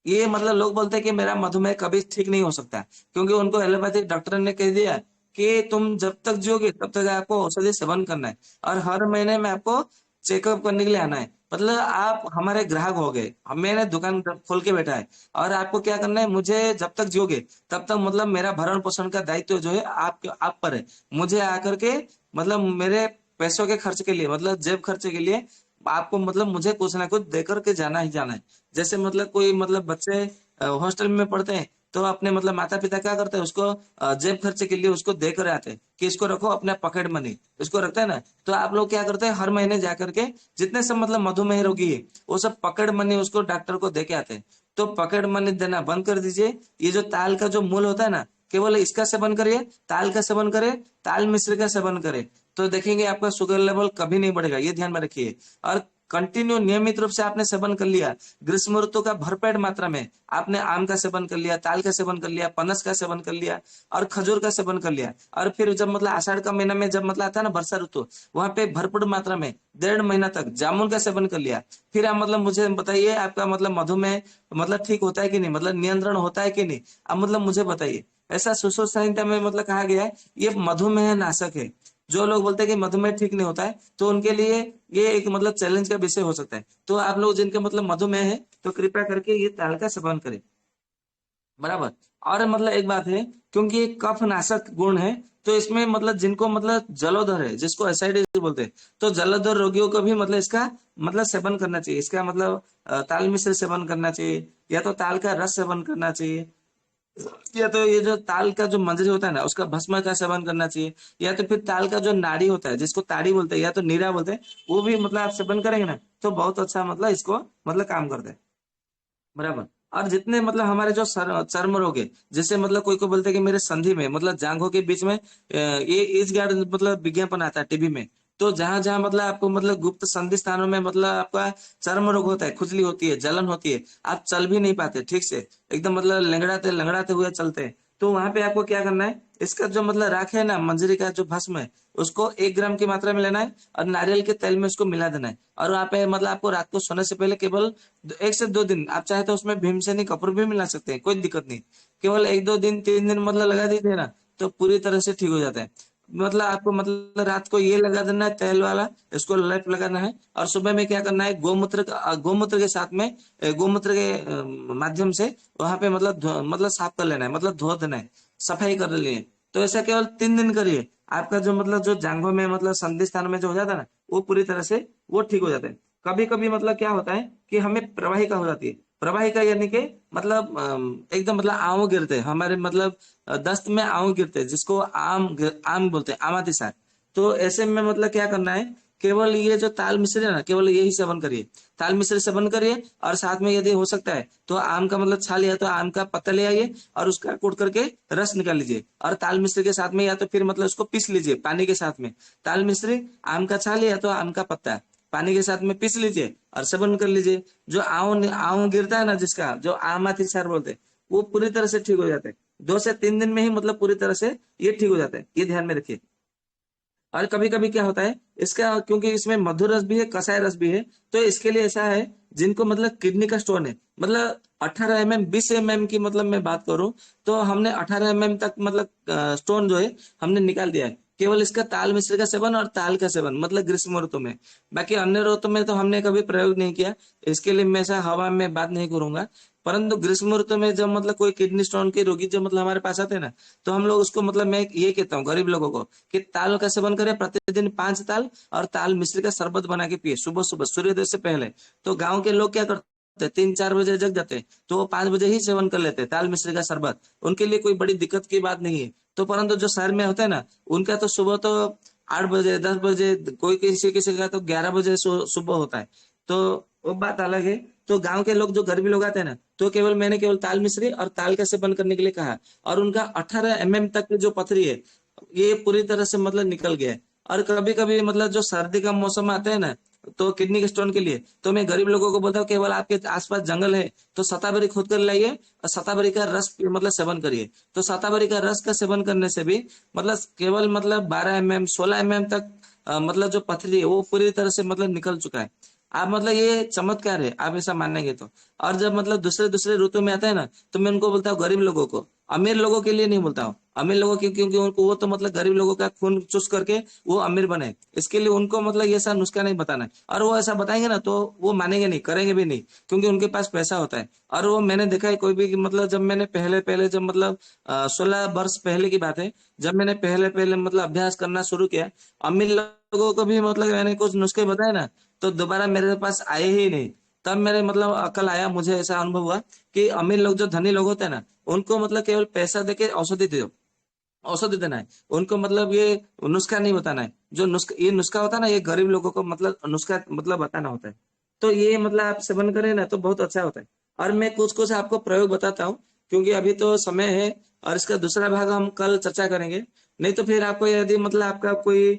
ये मतलब लोग बोलते हैं कि मेरा मधुमेह कभी ठीक नहीं हो सकता, क्योंकि उनको एलोपैथिक डॉक्टर ने कह दिया कि तुम जब तक जियोगे तब तक आपको औषधि सेवन करना है और हर महीने में आपको चेकअप करने के लिए आना है। मतलब आप हमारे ग्राहक हो गए, मैंने दुकान खोल के बैठा है और आपको क्या करना है, मुझे जब तक जियोगे तब तक मतलब मेरा भरण पोषण का दायित्व जो है आप पर है। मुझे आकर के मतलब मेरे पैसों के खर्च के लिए, मतलब जेब खर्चे के लिए आपको मतलब मुझे कुछ ना कुछ देकर के जाना ही जाना है। जैसे मतलब कोई मतलब बच्चे हॉस्टल में पढ़ते हैं तो अपने मतलब माता पिता क्या करते हैं, उसको जेब खर्चे के लिए उसको देकर आते हैं कि इसको रखो अपना पॉकेट मनी, इसको रखते हैं ना। तो आप लोग क्या करते हैं, हर महीने जाकर के जितने सब मतलब मधुमेह रोगी है वो सब पॉकेट मनी उसको डॉक्टर को दे के आते हैं। तो पॉकेट मनी देना बंद कर दीजिए। ये जो ताल का जो मूल होता है ना, केवल इसका सेवन करिए, ताल का सेवन करें, ताल मिश्र का सेवन करें, तो देखेंगे आपका शुगर लेवल कभी नहीं बढ़ेगा, ये ध्यान में रखिए। और कंटिन्यू नियमित रूप से आपने सेवन कर लिया, ग्रीष्म ऋतु का भरपेट मात्रा में आपने आम का सेवन कर लिया, ताल का सेवन कर लिया, पनस का सेवन कर लिया और खजूर का सेवन कर लिया, और फिर जब मतलब आषाढ़ का महीना में जब मतलब आता है ना वर्षा ऋतु, वहां पे भरपूर मात्रा में 1.5 महीना तक जामुन का सेवन कर लिया, फिर आप मतलब मुझे बताइए आपका मतलब मधुमेह मतलब ठीक होता है कि नहीं, मतलब नियंत्रण होता है कि नहीं, आप मतलब मुझे बताइए। ऐसा सुश्रुत संहिता में मतलब कहा गया है ये मधुमेह नाशक है। जो लोग बोलते हैं कि मधुमेह ठीक नहीं होता है तो उनके लिए ये एक मतलब चैलेंज का विषय हो सकता है। तो आप लोग जिनके मतलब मधुमेह है तो कृपया करके ये ताल का सेवन करें, बराबर। और मतलब एक बात है, क्योंकि ये कफ नाशक गुण है, तो इसमें मतलब जिनको मतलब जलोदर है, जिसको एसाइटिस बोलते हैं, तो जलोदर रोगियों को भी मतलब इसका मतलब सेवन करना चाहिए। इसका मतलब ताल मिश्र सेवन करना चाहिए, या तो ताल का रस सेवन करना चाहिए, या तो ये जो ताल का जो मंजरी होता है ना उसका भस्म का सेवन करना चाहिए, या तो फिर ताल का जो नाड़ी होता है जिसको ताड़ी बोलते हैं या तो नीरा बोलते हैं, वो भी मतलब आप सेवन करेंगे ना तो बहुत अच्छा मतलब इसको मतलब काम करता है, बराबर। और जितने मतलब हमारे जो चर्म रोग है, जैसे मतलब कोई को बोलते हैं कि मेरे संधि में मतलब जांघों के बीच में ये इस गार्ड मतलब विज्ञापन आता है टीवी में, तो जहां जहां मतलब आपको मतलब गुप्त संधि स्थानों में मतलब आपका चर्म रोग होता है, खुजली होती है, जलन होती है, आप चल भी नहीं पाते ठीक से, एकदम मतलब लंगड़ाते लंगड़ाते हुए चलते हैं, तो वहां पे आपको क्या करना है, इसका जो मतलब राख है ना, मंजरी का जो भस्म है, उसको 1 ग्राम की मात्रा में लेना है और नारियल के तेल में उसको मिला देना है। और वहां पे मतलब आपको रात को सोने से पहले केवल 1 से 2 दिन, आप चाहे तो उसमें भीमसेनी कपूर भी मिला सकते हैं, कोई दिक्कत नहीं। केवल 1 2 दिन 3 दिन मतलब लगा दीजिए ना, तो पूरी तरह से ठीक हो जाता है। मतलब आपको मतलब रात को ये लगा देना है तेल वाला, इसको लेप लगाना है, और सुबह में क्या करना है, गोमूत्र के साथ में गोमूत्र के माध्यम से वहां पे मतलब मतलब साफ कर लेना है, मतलब धो देना है, सफाई कर लेनी है। तो ऐसा केवल 3 दिन करिए, आपका जो मतलब जो जांघों में मतलब संधि स्थान में जो हो जाता है ना, वो पूरी तरह से वो ठीक हो जाता है। कभी कभी मतलब क्या होता है कि हमें प्रवाहिका हो जाती है, प्रवाहिका यानी कि मतलब एकदम मतलब आंव गिरते हैं हमारे मतलब दस्त में आंव गिरते हैं, जिसको आम बोलते हैं, आमातिसार। तो ऐसे में मतलब क्या करना है, केवल ये जो ताल मिश्री है ना, केवल यही सेवन करिए, ताल मिश्री सेवन करिए, और साथ में यदि हो सकता है तो आम का मतलब छाल या तो आम का पत्ता ले आइए और उसका कूट करके रस निकाल लीजिए, और ताल मिश्री के साथ में या तो फिर मतलब उसको पीस लीजिए पानी के साथ में, ताल मिश्री, आम का छाल या तो आम का पत्ता पानी के साथ में पीस लीजिए और सेवन कर लीजिए। जो आव आव गिरता है ना, जिसका जो आमातिसार बोलते हैं, वो पूरी तरह से ठीक हो जाता है। 2 से 3 दिन में ही मतलब पूरी तरह से ये ठीक हो जाता है, ये ध्यान में रखिए। और कभी कभी क्या होता है इसका, क्योंकि इसमें मधुर रस भी है, कसाय रस भी है, तो इसके लिए ऐसा है, जिनको मतलब किडनी का स्टोन है, मतलब 18 mm 20 mm की मतलब मैं बात करूं, तो हमने 18 mm तक मतलब स्टोन जो है हमने निकाल दिया है, केवल इसका ताल मिश्री का सेवन और ताल का सेवन मतलब ग्रीष्म ऋतु में। बाकी अन्य ऋतु में तो हमने कभी प्रयोग नहीं किया, इसके लिए मैं ऐसा हवा में बात नहीं करूंगा। परंतु ग्रीष्म ऋतु में जब मतलब कोई किडनी स्टोन के रोगी जब मतलब हमारे पास आते हैं ना, तो हम लोग उसको मतलब मैं ये कहता हूँ गरीब लोगों को कि ताल का सेवन करें, प्रतिदिन 5 ताल और ताल मिश्री का शरबत बना के पिए सुबह सुबह सूर्योदय से पहले। तो गांव के लोग क्या करते हैं, 3 4 बजे जग जाते हैं, तो वो 5 बजे ही सेवन कर लेते हैं ताल मिश्री का शरबत, उनके लिए कोई बड़ी दिक्कत की बात नहीं है। तो परंतु जो शहर में होता है ना, उनका तो सुबह तो 8 बजे 10 बजे, कोई किसी किसी का तो 11 बजे सुबह होता है, तो वो बात अलग है। तो गांव के लोग जो गरीबी लोग आते हैं ना, तो केवल मैंने केवल ताल मिश्री और ताल का सेवन करने के लिए कहा, और उनका 18 mm तक की जो पथरी है, ये पूरी तरह से मतलब निकल गया है। और कभी कभी मतलब जो सर्दी का मौसम आता है ना, तो किडनी के स्टोन के लिए तो मैं गरीब लोगों को बोलता हूँ, केवल आपके आसपास जंगल है तो सताबरी खोद कर लाइए और सताबरी का रस मतलब सेवन करिए। तो सताबरी का रस का सेवन करने से भी मतलब केवल मतलब 12 mm 16 mm तक मतलब जो पथरी है वो पूरी तरह से मतलब निकल चुका है। आप मतलब ये चमत्कार है, आप ऐसा मानेंगे तो। और जब मतलब दूसरे दूसरे ऋतु में आता है ना, तो मैं उनको बोलता हूँ गरीब लोगों को, अमीर लोगों के लिए नहीं बोलता हूँ, अमीर लोगों की, क्योंकि उनको वो तो मतलब गरीब लोगों का खून चूस करके वो अमीर बने, इसके लिए उनको मतलब ये ऐसा नुस्खा नहीं बताना है। और वो ऐसा बताएंगे ना तो वो मानेंगे नहीं, करेंगे भी नहीं, क्योंकि उनके पास पैसा होता है। और वो मैंने देखा है, कोई भी मतलब जब मैंने पहले पहले जब मतलब 16 वर्ष पहले की बात है, जब मैंने पहले पहले मतलब अभ्यास करना शुरू किया, अमीर लोगों को भी मतलब मैंने कुछ नुस्खे बताए ना, तो दोबारा मेरे पास आए ही नहीं। तब मेरे मतलब अकल आया, मुझे ऐसा अनुभव हुआ कि अमीर लोग जो धनी लोग होते हैं ना, उनको मतलब केवल पैसा देके औषधि दो, औषधि देना है उनको, मतलब ये नुस्खा नहीं बताना है। जो नुस्खा, ये नुस्खा होता है ना, ये गरीब लोगों को मतलब नुस्खा मतलब बताना होता है। तो ये मतलब आप सेवन करें ना तो बहुत अच्छा होता है। और मैं कुछ कुछ आपको प्रयोग बताता हूँ, क्योंकि अभी तो समय है, और इसका दूसरा भाग हम कल चर्चा करेंगे। नहीं तो फिर आपको यदि मतलब आपका कोई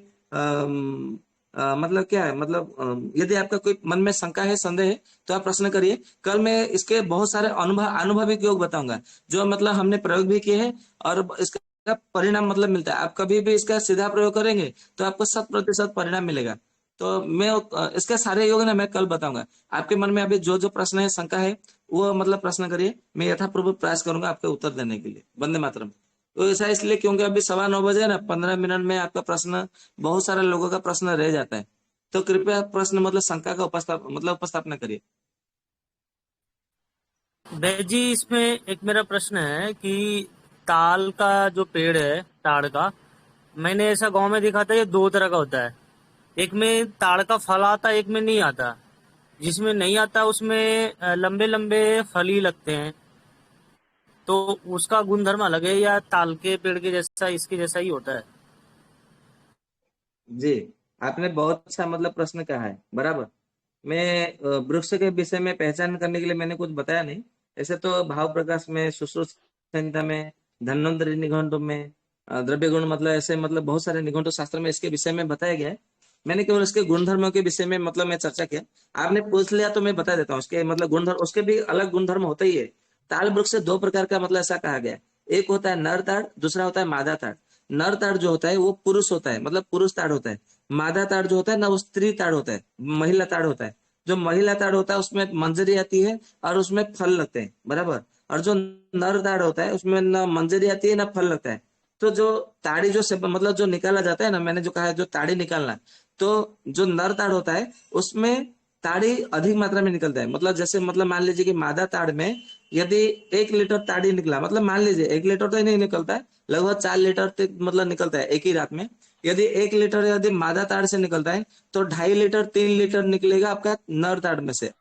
मतलब क्या है, मतलब यदि आपका कोई मन में शंका है, संदेह है, तो आप प्रश्न करिए। कल मैं इसके बहुत सारे अनुभविक योग बताऊंगा, जो मतलब हमने प्रयोग भी किए हैं, और इसका का परिणाम मतलब मिलता है। आप कभी भी इसका सीधा प्रयोग करेंगे तो आपको 100% परिणाम मिलेगा। तो मैं इसके सारे योग ना मैं कल बताऊंगा। आपके मन में अभी जो जो प्रश्न है, शंका है, वो मतलब प्रश्न करिए, मैं यथापूर्व प्रयास करूंगा आपके उत्तर देने के लिए। वंदे मातरम। तो ऐसा इसलिए क्योंकि अभी 9:15 बजे ना, 15 मिनट में आपका प्रश्न, बहुत सारे लोगों का प्रश्न रह जाता है, तो कृपया प्रश्न मतलब शंका का उपस्थापना करिए। वैद जी, इसमें एक मेरा प्रश्न है कि ताल का जो पेड़ है, ताड़ का, मैंने ऐसा गांव में देखा था, ये दो तरह का होता है। एक में ताड़ का फल आता, एक में नहीं आता। जिसमें नहीं आता उसमें लंबे लंबे फल ही लगते हैं। तो उसका गुणधर्म अलग है, या ताल के पेड़ के जैसा इसके जैसा ही होता है? जी, आपने बहुत अच्छा मतलब प्रश्न कहा है, बराबर। मैं वृक्ष के विषय में पहचान करने के लिए मैंने कुछ बताया नहीं। ऐसे तो भाव प्रकाश में, सुश्रुत संहिता में, धन्वंतरि निघंटु में, द्रव्य गुण मतलब ऐसे मतलब बहुत सारे निघंटु शास्त्र में इसके विषय में बताया गया है। मैंने केवल उसके गुणधर्मों के विषय में मतलब मैं चर्चा किया। आपने पूछ लिया तो मैं बता देता हूँ उसके मतलब गुणधर्म। उसके भी अलग गुणधर्म होते ही है। ताड़ वृक्ष से दो प्रकार का मतलब ऐसा कहा गया है। एक होता है नर ताड़, दूसरा होता है मादा ताड़। नर ताड़ जो होता है वो पुरुष होता है, मतलब पुरुष ताड़ होता है। मादा ताड़ जो होता है ना वो स्त्री ताड़ होता है, महिला ताड़ होता है। जो महिला ताड़ होता है उसमें मंजरी आती है और उसमें फल लगते हैं, बराबर। और जो नर ताड़ होता है उसमें ना मंजरी आती है ना फल लगता है। तो जो ताड़ी जो से मतलब जो निकाला जाता है ना, मैंने जो कहा है जो ताड़ी निकालना, तो जो नर ताड़ होता है उसमें ताड़ी अधिक मात्रा में निकलता है। मतलब जैसे मतलब मान लीजिए कि मादा ताड़ में यदि 1 लीटर ताड़ी निकला, मतलब मान लीजिए 1 लीटर तो ही नहीं निकलता है, लगभग 4 लीटर तक मतलब निकलता है एक ही रात में। यदि 1 लीटर यदि मादा ताड़ से निकलता है तो 2.5 लीटर 3 लीटर निकलेगा आपका नर ताड़ में से।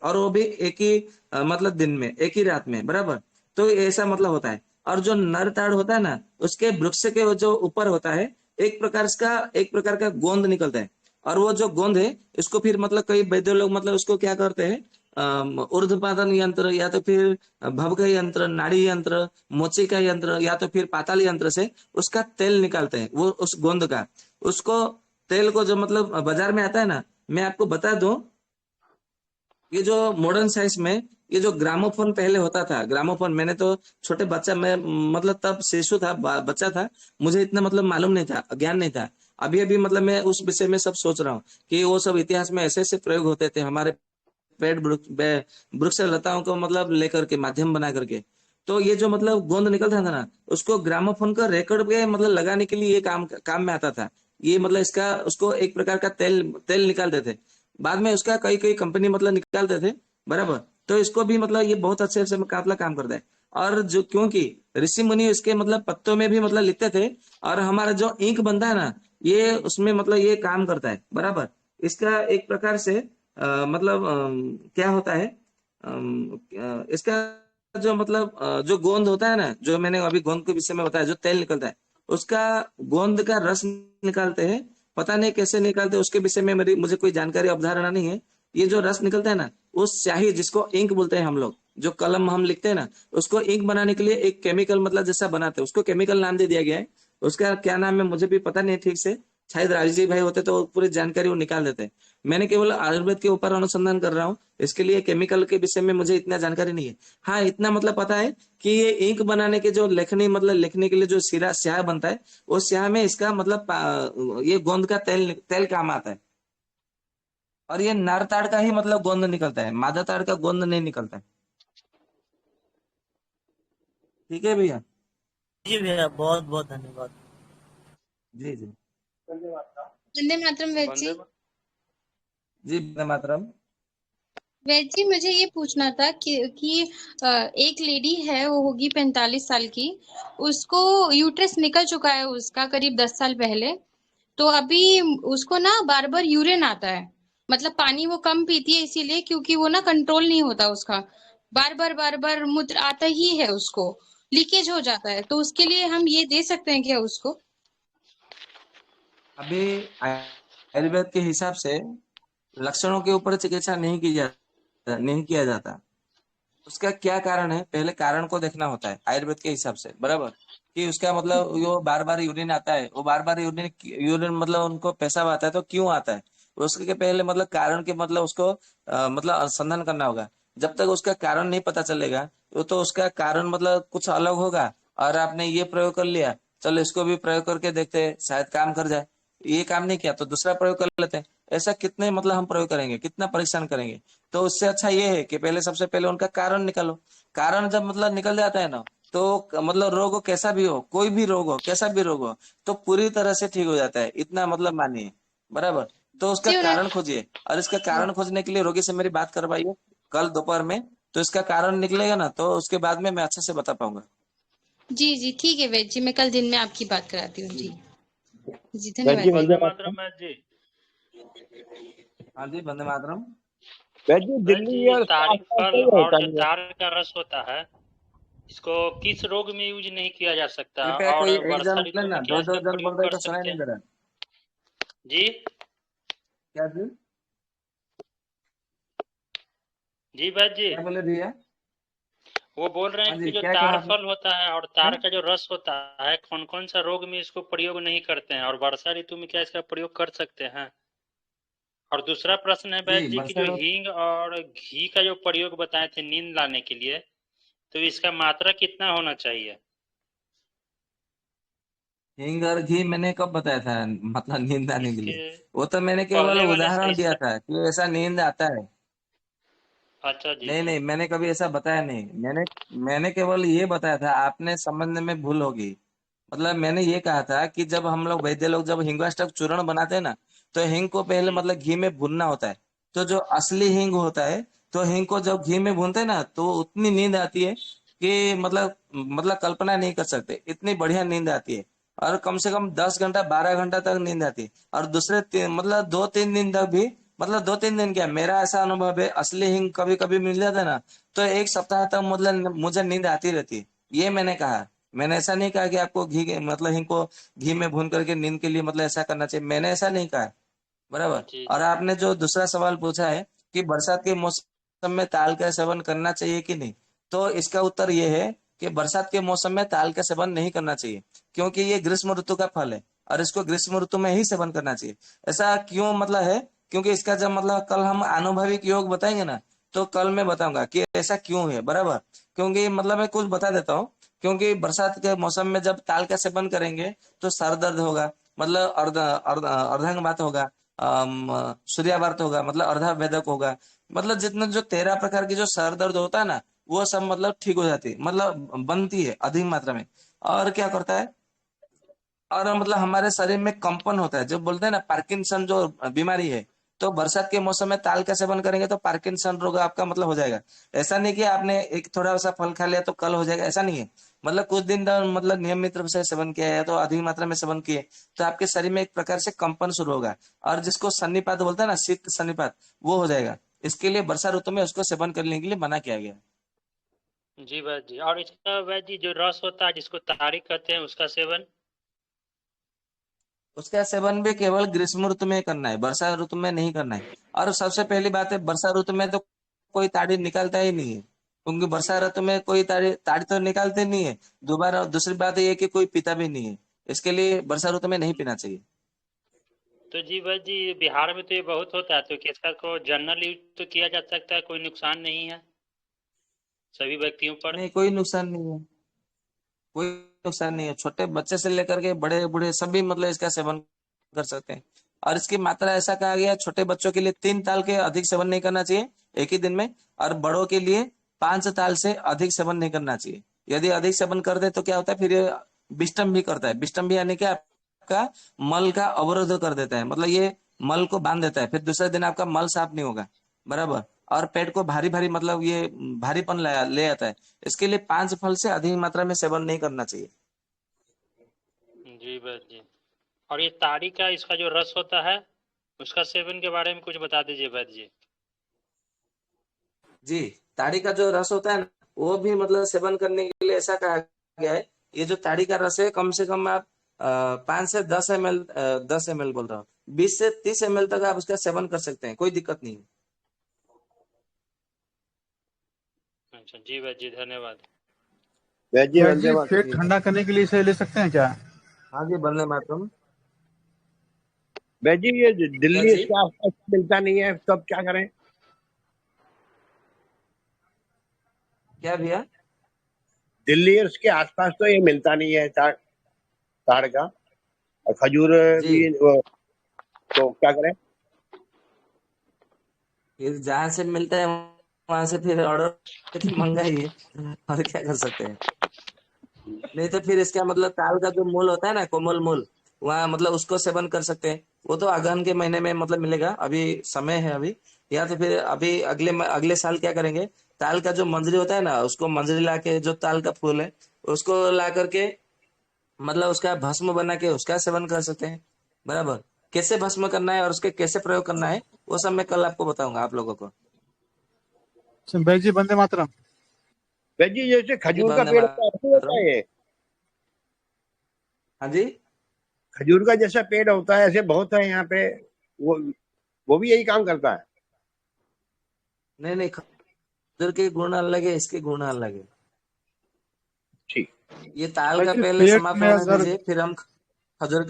और वो भी एक ही मतलब दिन में, एक ही रात में, बराबर। तो ऐसा मतलब होता है। और जो नर ताड़ होता है ना उसके वृक्ष के वो जो ऊपर होता है एक प्रकार का गोंद निकलता है। और वो जो गोंद है इसको फिर मतलब कई वैद्य लोग मतलब उसको क्या करते हैं, ऊर्ध्वपातन यंत्र या तो फिर भव यंत्र, नाड़ी यंत्र, मोची का यंत्र या तो फिर पाताल यंत्र से उसका तेल निकालते हैं, वो उस गोंद का। उसको तेल को जो मतलब बाजार में आता है ना, मैं आपको बता दूं, ये जो मॉडर्न साइंस में ये जो ग्रामोफोन पहले होता था, ग्रामोफोन मैंने तो छोटे बच्चा मैं मतलब तब शिशु था, बच्चा था, मुझे इतना मतलब मालूम नहीं था, ज्ञान नहीं था। अभी अभी मतलब मैं उस विषय में सब सोच रहा हूँ कि वो सब इतिहास में ऐसे ऐसे प्रयोग होते थे हमारे पेड़ वृक्ष लताओं को मतलब लेकर के माध्यम बना करके। तो ये जो मतलब गोंद निकलता था ना उसको ग्रामोफोन का रिकॉर्ड पे मतलब लगाने के लिए ये काम काम में आता था। ये मतलब इसका उसको एक प्रकार का तेल तेल निकालते थे। बाद में उसका कई कई कंपनी मतलब निकालते थे, बराबर। तो इसको भी मतलब ये बहुत अच्छे से काफला काम करता है। और जो क्योंकि ऋषि मुनि इसके मतलब पत्तों में भी मतलब लिखते थे। और हमारा जो इंक बनता है ना ये उसमें मतलब ये काम करता है, बराबर। इसका एक प्रकार से मतलब क्या होता है, इसका जो मतलब जो गोंद होता है ना, जो मैंने अभी गोंद के विषय में बताया, जो तेल निकलता है उसका गोंद का रस निकालते हैं। पता नहीं कैसे निकालते उसके विषय में मेरी मुझे कोई जानकारी अवधारणा नहीं है। ये जो रस निकलता है ना वो स्याही जिसको इंक बोलते हैं हम लोग, जो कलम हम लिखते हैं ना उसको इंक बनाने के लिए एक केमिकल मतलब जैसा बनाते हैं, उसको केमिकल नाम दे दिया गया है। उसका क्या नाम है मुझे भी पता नहीं ठीक से। शायद राजीव भाई होते तो पूरी जानकारी वो निकाल देते। मैंने केवल आयुर्वेद के ऊपर अनुसंधान कर रहा हूँ, इसके लिए केमिकल के विषय में मुझे इतना जानकारी नहीं है। हाँ इतना मतलब पता है कि ये इंक बनाने के जो लेखनी मतलब लिखने के लिए जो सिरा स्याह बनता है वो स्याह में इसका मतलब ये गोंद का तेल तेल काम आता है। और ये नर ताड़ का ही मतलब गोंद निकलता है, मादा ताड़ का गोंद नहीं निकलता है। ठीक है भैया। जी भैया, बहुत बहुत धन्यवाद। जी जी। वंदे मातरम वैद जी। जी वंदे मातरम। वैद जी मुझे ये पूछना था कि एक लेडी है, वो होगी 45 साल की। उसको यूट्रस निकल चुका है उसका करीब 10 साल पहले। तो अभी उसको ना बार बार यूरिन आता है। मतलब पानी वो कम पीती है इसीलिए, क्योंकि वो ना कंट्रोल नहीं होता उसका। बार बार मूत्र आता ही है उसको। लीकेज हो जाता है, तो उसके लिए हम ये दे सकते हैं क्या उसको? अभी आयुर्वेद के हिसाब से लक्षणों के ऊपर चिकित्सा नहीं किया जाता। उसका क्या कारण है, पहले कारण को देखना होता है आयुर्वेद के हिसाब से, बराबर। कि उसका मतलब वो बार बार यूरिन आता है, वो बार बार यूरिन यूरिन मतलब उनको पेशाब आता है तो क्यों आता है। उसके पहले मतलब कारण के मतलब उसको मतलब अनुसंधान करना होगा। जब तक उसका कारण नहीं पता चलेगा तो उसका कारण मतलब कुछ अलग होगा। और आपने ये प्रयोग कर लिया, चलो इसको भी प्रयोग करके देखते हैं शायद काम कर जाए। ये काम नहीं किया तो दूसरा प्रयोग कर लेते हैं। ऐसा कितने मतलब हम प्रयोग करेंगे, कितना परीक्षण करेंगे। तो उससे अच्छा ये है कि पहले सबसे पहले उनका कारण निकालो। कारण जब मतलब निकल जाता है ना तो मतलब रोग हो कैसा भी हो, कोई भी रोग हो कैसा भी रोग हो, तो पूरी तरह से ठीक हो जाता है, इतना मतलब मानिए, बराबर। तो उसका जी कारण उन्होंने। खोजिए और इसका कारण खोजने के लिए रोगी से मेरी बात करवाइए कल दोपहर में। तो इसका कारण निकलेगा ना तो उसके बाद में मैं अच्छे से बता पाऊंगा। जी जी ठीक है वैद जी, मैं कल दिन में आपकी बात कराती हूँ जी। जी वैद जी धन्यवाद वंदे वैद। वंदे मातरम। मातरम वैद जी। हाँ जी वंदे मातरम। वैद जी वैद दिल्ली जी, और उसके तारी आसपास फल सही और रहता जो नहीं है। तार का रस होता है, इसको किस रोग में यूज नहीं किया जा सकता कृपया और कोई एक वर्षा जन बोले ऋतु ना, में क्या दो दो इसका जन बोल प्रयोग रहे कर तो सुनाई सकते नहीं हैं? दे रहा। जी क्या जी? जी वैद जी, क्या बोले भैया? वो बोल रहे हाँ हैं जी कि जो क्या कहा तार आपने? फल होता है और तार का जो रस होता है, कौन कौन सा रोग में इसको प्रयोग नहीं करते हैं और वर्षा ऋतु में क्या इसका प्रयोग कर सकते हैं? और दूसरा प्रश्न है जी वैद्य जी की जो बरसात हींग और घी का जो प्रयोग बताए थे नींद लाने के लिए, तो इसका मात्रा कितना होना चाहिए? हींग और घी मैंने कब बताया था, मतलब नींद आने के इसके लिए? वो तो मैंने केवल पहले वाले उदाहरण दिया इसका था कि ऐसा नींद आता है। अच्छा जी नहीं जी। नहीं, मैंने कभी ऐसा बताया नहीं। मैंने केवल ये बताया था, आपने संबंध में भूल होगी। मतलब मैंने ये कहा था कि जब हम लोग वैद्य लोग जब हिंगाष्टक चूर्ण बनाते हैं ना, तो हिंग को पहले जी मतलब घी में भूनना होता है। तो जो असली हिंग होता है, तो हिंग को जब घी में भूनते हैं ना, तो उतनी नींद आती है कि मतलब कल्पना नहीं कर सकते, इतनी बढ़िया नींद आती है। और कम से कम 10 घंटा 12 घंटा तक नींद आती है। और मतलब 2-3 दिन तक भी, मतलब 2-3 दिन क्या, मेरा ऐसा अनुभव है, असली हिंग कभी कभी मिल जाता है ना, तो एक सप्ताह तक मतलब मुझे नींद आती रहती है। ये मैंने कहा। मैंने ऐसा नहीं कहा कि आपको मतलब हिंग को घी में भून करके नींद के लिए मतलब ऐसा करना चाहिए, मैंने ऐसा नहीं कहा। बराबर। जी और जी। आपने जो दूसरा सवाल पूछा है कि बरसात के मौसम में ताल का सेवन करना चाहिए कि नहीं, तो इसका उत्तर ये है कि बरसात के मौसम में ताल का सेवन नहीं करना चाहिए, क्योंकि ये ग्रीष्म ऋतु का फल है और इसको ग्रीष्म ऋतु में ही सेवन करना चाहिए। ऐसा क्यों मतलब है? क्योंकि इसका जब मतलब कल हम आनुभविक योग बताएंगे ना, तो कल मैं बताऊंगा कि ऐसा क्यों है। बराबर। क्योंकि मतलब मैं कुछ बता देता हूँ। क्योंकि बरसात के मौसम में जब ताल का सेवन करेंगे तो सर दर्द होगा, मतलब अर्धांगवात होगा, सूर्यावर्त होगा, मतलब अर्धा वेदक होगा। मतलब जितना जो 13 प्रकार की जो सर दर्द होता है ना, वो सब मतलब ठीक हो जाती है, मतलब बनती है अधिक मात्रा में। और क्या करता है, और मतलब हमारे शरीर में कंपन होता है, जो बोलते हैं ना पार्किंसन जो बीमारी है, तो बरसात के मौसम में ताल का सेवन करेंगे तो पार्किंसन रोग आपका मतलब हो जाएगा। ऐसा नहीं कि आपने एक थोड़ा सा फल खा लिया तो कल हो जाएगा, ऐसा नहीं है। मतलब कुछ दिन तक मतलब नियमित रूप से सेवन किया है तो अधिक मात्रा में सेवन किए, तो आपके शरीर में एक प्रकार से कंपन शुरू होगा। और जिसको सन्निपात बोलते हैं ना, शीत सन्निपात, वो हो जाएगा। इसके लिए वर्षा ऋतु में उसको सेवन करने के लिए मना किया गया है। जी वैद्य जी, और इसका वैद्य जी जो रस होता है जिसको तारिक कहते हैं उसका सेवन? उसका सेवन भी केवल ग्रीष्म ऋतु में करना है, वर्षा ऋतु में नहीं करना है। और सबसे पहली बात है, वर्षा ऋतु में तो कोई ताड़ी निकालता ही नहीं है, क्योंकि वर्षा ऋतु में कोई ताड़ी ताड़ी तो निकालते नहीं है। दोबारा दूसरी बात ये है कि कोई पीता भी नहीं है। इसके लिए वर्षा ऋतु में नहीं पीना चाहिए। तो जी वैद्य जी, बिहार में तो ये बहुत होता है, तो क्या इसका को जनरल यूज तो किया जा सकता है, कोई नुकसान नहीं है सभी व्यक्तियों पर? नहीं, कोई नुकसान नहीं है। कोई नुकसान नहीं है, छोटे बच्चे से लेकर के बड़े बूढ़े सभी मतलब इसका सेवन कर सकते हैं। और इसकी मात्रा ऐसा कहा गया है, छोटे बच्चों के लिए 3 ताल के अधिक सेवन नहीं करना चाहिए एक ही दिन में। और बड़ों के लिए 5 ताल से अधिक सेवन नहीं करना चाहिए। यदि अधिक सेवन कर दे तो क्या होता है, फिर ये विष्टम भी करता है। विष्टम भी यानी कि आपका मल का अवरोध कर देता है, मतलब ये मल को बांध देता है, फिर दूसरे दिन आपका मल साफ नहीं होगा। बराबर। और पेट को भारी भारी मतलब ये भारीपन ले आता है। इसके लिए 5 फल से अधिक मात्रा में सेवन नहीं करना चाहिए। जी वैद्य जी, और ये ताड़ी का इसका जो रस होता है उसका सेवन के बारे में कुछ बता दीजिए वैद्य जी। जी। ताड़ी का जो रस होता है ना, वो भी मतलब सेवन करने के लिए ऐसा कहा गया है। ये जो ताड़ी का रस है, कम से कम आप 5 से 10 ml, 10 ml बोल रहा हूँ, 20 से 30 ml तक आप उसका सेवन कर सकते हैं, कोई दिक्कत नहीं है। अच्छा जी वैद्य जी, धन्यवाद। वैद्य वैद्य वंदे जी मातरम। पेट ठंडा करने के लिए इसे ले सकते हैं क्या? हाँ जी, वंदे मातरम। वैद्य ये क्या दिल्ली जी? इसके आसपास मिलता नहीं है, तब क्या करें? क्या भैया? दिल्ली उसके आसपास तो ये मिलता नहीं है ताड़ ताड़ का, और खजूर जी, भी तो क्या करें? फिर जहां से मिलता है वहां से फिर ऑर्डर की मंगाई है। और क्या कर सकते हैं। नहीं तो फिर इसका मतलब ताल का जो मूल होता है ना, कोमल मूल, वहाँ मतलब उसको सेवन कर सकते हैं। वो तो अगहन के महीने में मतलब मिलेगा, अभी समय है अभी। या तो फिर अभी अगले साल क्या करेंगे, ताल का जो मंजरी होता है ना, उसको मंजरी ला के, जो ताल का फूल है उसको ला करके मतलब उसका भस्म बना के उसका सेवन कर सकते हैं। बराबर। कैसे भस्म करना है और उसके कैसे प्रयोग करना है, वो सब मैं कल आपको बताऊंगा आप लोगों को। वैद्य जी वंदे मातरम। वैद्य जैसे हाँ जी, खजूर का वंदे पेड़ होता है ऐसे होता मातरम। है ये? हाँ जी। खजूर का जैसा पेड़ होता है ऐसे बहुत है यहाँ पे, वो वो भी यही काम करता है? नहीं नहीं, खजूर के गुण अलग है, इसके गुण अलग है। ठीक। ये ताल का वैद्य जी पहले पेट समाप्त में होने अगर दीजिए, फिर हम खजूर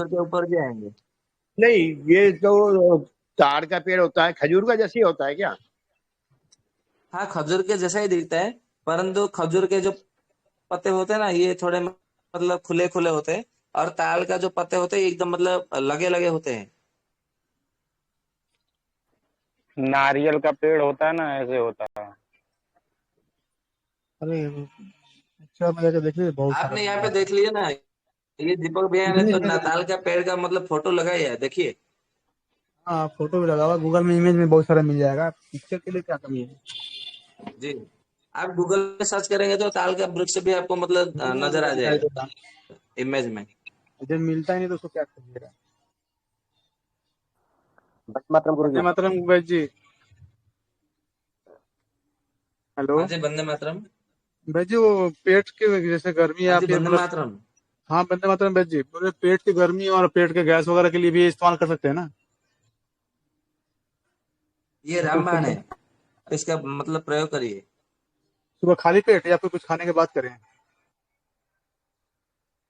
के ऊपर भी आएंगे। नहीं, ये तो ताड़ का पेड़ होता है, खजूर का जैसे ही होता है क्या? हाँ, खजूर के जैसा ही दिखता है, परंतु खजूर के जो पत्ते होते हैं ना, ये थोड़े मतलब खुले खुले होते हैं, और ताल का जो पत्ते होते हैं ये एकदम मतलब लगे लगे होते हैं। नारियल का पेड़ होता है ना, ऐसे होता है। अरे पिक्चर में जाके देखिए, बहुत सारा आपने मिल यहाँ पे जाएगा। देख लिया ना, ये दीपक भैया ने इमेज तो में नाताल का पेड़ का मतलब फोटो लगाई है, देखिए। हाँ, फोटो भी लगा हुआ गूगल में, इमेज में बहुत सारा मिल जाएगा, पिक्चर के लिए क्या कमी है। जी, आप गूगल पे सर्च करेंगे तो ताल का वृक्ष भी आपको मतलब इमेज में नजर आ दिखाई जाएगा देगा। इमेज में। इधर मिलता ही नहीं तो उसको क्या करिएगा। वंदे मातरम गुरु वंदे जी। मातरम भाई जी। हेलो हाँ जी, वंदे मातरम। भाई जी, वो पेट के जैसे गर्मी हाँ या जी, फिर वंदे मतलब, मातरम। हाँ वंदे मातरम भाई जी, बोले पेट की गर्मी और पेट के गैस वगैरह के लिए भी इस्तेमाल कर सकते हैं ना। ये मतलब रामबाण है, इसका मतलब प्रयोग करिए। सुबह खाली पेट या फिर कुछ खाने के बाद करें।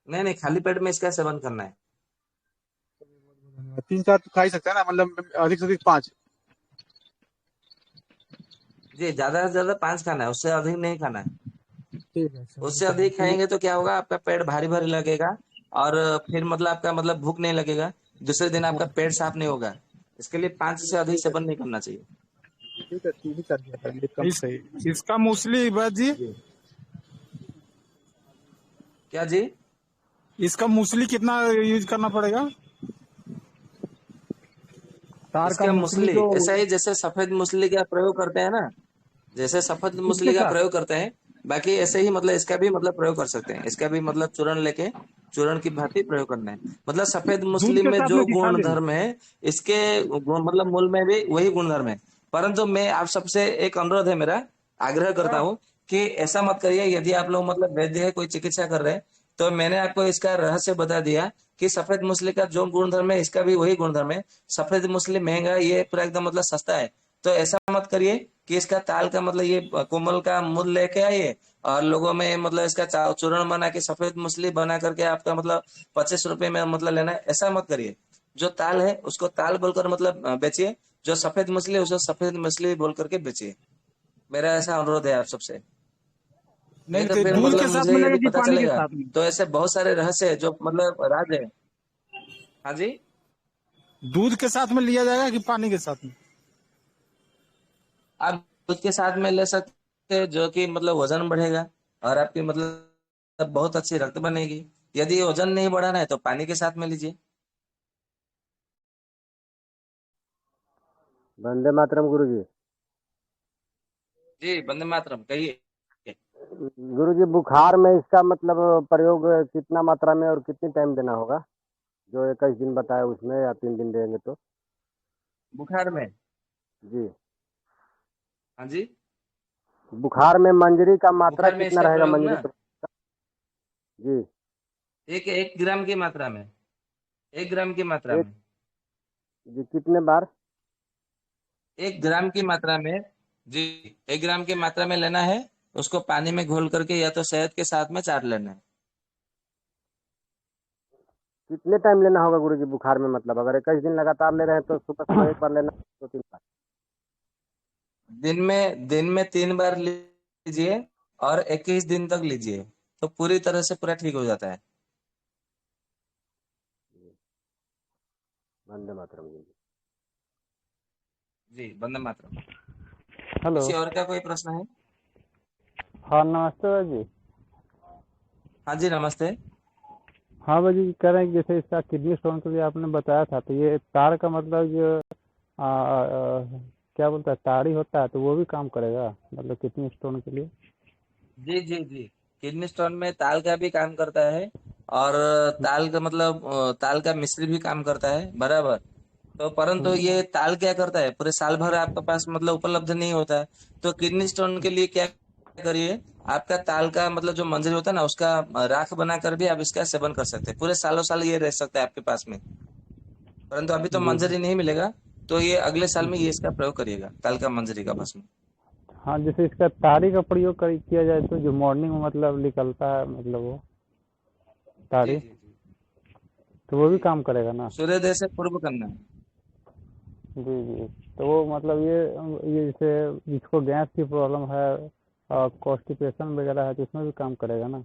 नहीं नहीं, खाली पेट में इसका सेवन करना है। 3-4 तो खा ही सकते हैं ना, मतलब अधिक से अधिक 5। जी, ज्यादा से ज्यादा 5 खाना है, उससे अधिक नहीं खाना है। ठीक है, चलिए उससे अधिक चलिए। खाएंगे तो क्या होगा, आपका पेट भारी भारी लगेगा, और फिर मतलब आपका मतलब भूख नहीं लगेगा, दूसरे दिन आपका पेट साफ नहीं होगा। इसके लिए 5 से अधिक ठीक है, सेवन नहीं करना चाहिए। ठीक है, ठीक ही कर दिया करिए, कम इस सही। इसका मूसली बात जी, जी, क्या जी? इसका मूसली कितना यूज करना पड़ेगा? तार का इसका मूसली मूसली जो ऐसा ही जैसे सफेद मूसली का प्रयोग करते हैं ना, जैसे सफेद दूध मूसली के का साथ। प्रयोग करते हैं, बाकी ऐसे ही मतलब इसका भी मतलब प्रयोग कर सकते हैं। इसका भी मतलब चूर्ण लेके चूर्ण की भांति प्रयोग करना है। मतलब सफेद दूध मूसली के में साथ में जो कि गुण खाली? धर्म है, इसके मतलब मूल में भी वही गुण धर्म है। परंतु मैं आप सबसे एक अनुरोध है मेरा, आग्रह करता हूँ कि ऐसा मत करिए। यदि आप लोग मतलब वैद्य है, कोई चिकित्सा कर रहे हैं, तो मैंने आपको इसका रहस्य बता दिया कि सफेद मूसली का जो गुणधर्म है, इसका भी वही गुणधर्म है। सफेद मूसली महंगा, ये पूरा एकदम मतलब सस्ता है। तो ऐसा मत करिए कि इसका ताल का मतलब ये कोमल का मूल लेके आइए, और लोगों में मतलब इसका चूर्ण बना के सफेद मूसली बना करके आपका मतलब 25 रुपए में मतलब लेना है, ऐसा मत करिए। जो ताल है उसको ताल बोलकर मतलब बेचिए, जो सफेद मछली है उसको सफेद मछली बोल करके बेचिए। मेरा ऐसा अनुरोध है आप सबसे। नहीं नहीं तो तो फिर दूध मतलब के साथ मुझे मिलेगा यदि कि पता पानी के चलेगा, साथ में? तो ऐसे बहुत सारे रहस्य है जो मतलब राज है। हाँ जी, दूध के साथ में लिया जाएगा कि पानी के साथ में? आप दूध के साथ में ले सकते हैं, जो कि मतलब वजन बढ़ेगा, और आपकी मतलब बहुत अच्छी रक्त बनेगी। यदि वजन नहीं बढ़ाना है तो पानी के साथ में लीजिए। वंदे मातरम गुरु जी। जी, वंदे मातरम कहिए। गुरु जी, बुखार में इसका मतलब प्रयोग कितना मात्रा में और कितनी टाइम देना होगा? जो 21 दिन बताया उसमें, या 3 दिन देंगे तो? बुखार में? जी। हाँ जी, बुखार में मंजरी का मात्रा बुखार में कितना इसका रहेगा, प्रयोग मंजरी ना, तो? जी। एक 1 ग्राम की मात्रा में, 1 ग्राम की मात्रा एक में, जी, कितने बार? 1 ग्राम की मात्रा में। जी, 1 ग्राम की मात्रा में लेना है। उसको पानी में घोल करके या तो शहद के साथ में चाट लेना है। कितने टाइम लेना होगा गुरु जी बुखार में? मतलब अगर 21 दिन लगातार ले रहे हैं तो सुबह सुबह एक बार लेना, 2-3 बार? दिन में 3 बार लीजिए, और 21 दिन तक लीजिए, तो पूरी तरह से पूरा ठीक हो जाता है। वंदे मातरम जी। जी, वंदे मातरम। हेलो। किसी और का कोई प्रश्न है? हाँ, नमस्ते जी। हाँ जी, नमस्ते। हाँ भाई, कह रहे हैं कि जैसे इसका किडनी स्टोन के लिए आपने बताया था, तो ये तार का मतलब जो क्या बोलता है, ताड़ी होता है, तो वो भी काम करेगा मतलब किडनी स्टोन के लिए? जी जी जी, किडनी स्टोन में ताल का भी काम करता है, और ताल का मतलब ताल का मिश्री भी काम करता है, बराबर। तो परंतु ये ताल क्या करता है, पूरे साल भर आपके पास मतलब उपलब्ध नहीं होता है। तो किडनी स्टोन के लिए क्या करिए, आपका ताल का मतलब जो मंजरी होता है ना, उसका राख बनाकर भी आप इसका सेवन कर सकते हैं। पूरे सालों साल ये रह सकता है आपके पास में। परंतु अभी तो जी। मंजरी नहीं मिलेगा, तो ये अगले साल में ये इसका प्रयोग करिएगा, ताल का मंजरी का भस्म। हाँ, जैसे इसका ताड़ी का प्रयोग किया जाए तो जो मॉर्निंग में मतलब निकलता है, मतलब वो जी ताड़ी, जी जी तो वो भी जी, काम करेगा ना? सूर्योदय से पूर्व करना है। जी। तो वो मतलब ये जैसे जिसको गैस की प्रॉब्लम है और कॉन्स्टिपेशन वगैरह है तो इसमें भी काम करेगा ना?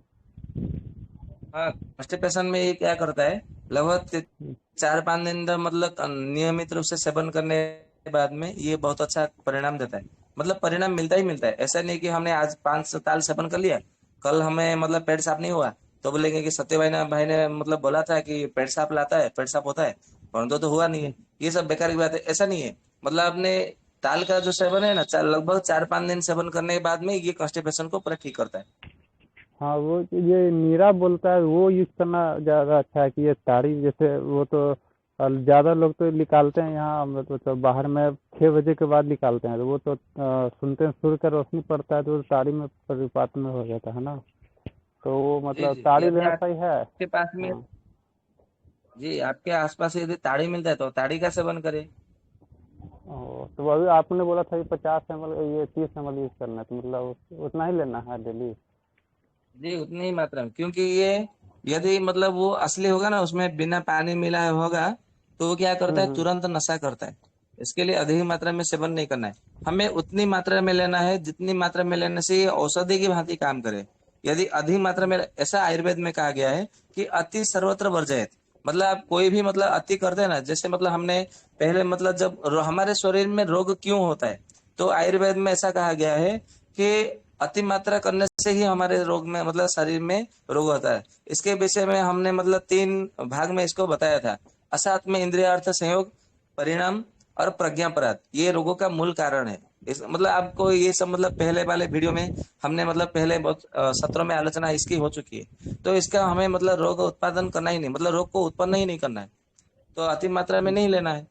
हाँ, कॉन्स्टिपेशन में ये क्या करता है, लगभग 4-5 दिन तक मतलब नियमित रूप से सेवन करने के बाद में ये बहुत अच्छा परिणाम देता है। मतलब परिणाम मिलता ही मिलता है। ऐसा नहीं कि हमने आज 5 साल सेवन कर लिया, कल हमें मतलब पेट साफ नहीं हुआ तो बोलेंगे कि सत्य भाई ने मतलब बोला था कि पेट साफ लाता है, पेट साफ होता है, परंतु तो हुआ नहीं है। ये सब बेकार की बात है, ऐसा नहीं है। मतलब आपने दाल का जो सेवन है ना, लगभग 4-5 दिन सेवन करने के बाद में ये कॉन्स्टिपेशन को पूरा ठीक करता है। हाँ, वो ये नीरा बोलता है वो यूज करना ज़्यादा अच्छा है कि ये ताड़ी जैसे वो तो ज़्यादा लोग तो निकालते हैं यहाँ मतलब तो बाहर में 6 बजे के बाद निकालते हैं तो वो तो सुनते हैं सूर्य का रोशनी पड़ता है तो ताड़ी में परिपात में हो जाता है ना, तो वो जी मतलब जी, ताड़ी यदि लेना सही है। आपके पास में, हाँ। जी आपके आसपास यदि ताड़ी मिलता है तो ताड़ी का सेवन करें। तो अभी आपने बोला था कि 50 ml ये 30 ml यूज करना है तो मतलब उतना ही लेना है डेली? जी उतनी ही मात्रा में, क्योंकि ये यदि मतलब वो असली होगा ना, उसमें बिना पानी मिलाया होगा, तो वो क्या करता है, हम्म। तुरंत नशा करता है। इसके लिए अधिक मात्रा में सेवन नहीं करना है। हमें उतनी मात्रा में लेना है जितनी मात्रा में लेने से ये औषधि की भांति काम करे। यदि अधिक मात्रा में, ऐसा आयुर्वेद में कहा गया है कि अति सर्वत्र वर्जयत। मतलब आप कोई भी मतलब अति करते हैं ना, जैसे मतलब हमने पहले मतलब जब हमारे शरीर में रोग क्यों होता है, तो आयुर्वेद में ऐसा कहा गया है कि अति मात्रा करने से ही हमारे रोग में मतलब शरीर में रोग होता है। इसके विषय में हमने मतलब 3 भाग में इसको बताया था। असात में इंद्रियार्थ संयोग, परिणाम और प्रज्ञापराध, ये रोगों का मूल कारण है। इस मतलब आपको ये सब मतलब पहले वाले वीडियो में हमने मतलब पहले बहुत सत्रों में आलोचना इसकी हो चुकी है। तो इसका हमें मतलब रोग उत्पादन करना ही नहीं, मतलब रोग को उत्पन्न ही नहीं करना है, तो अति मात्रा में नहीं लेना है।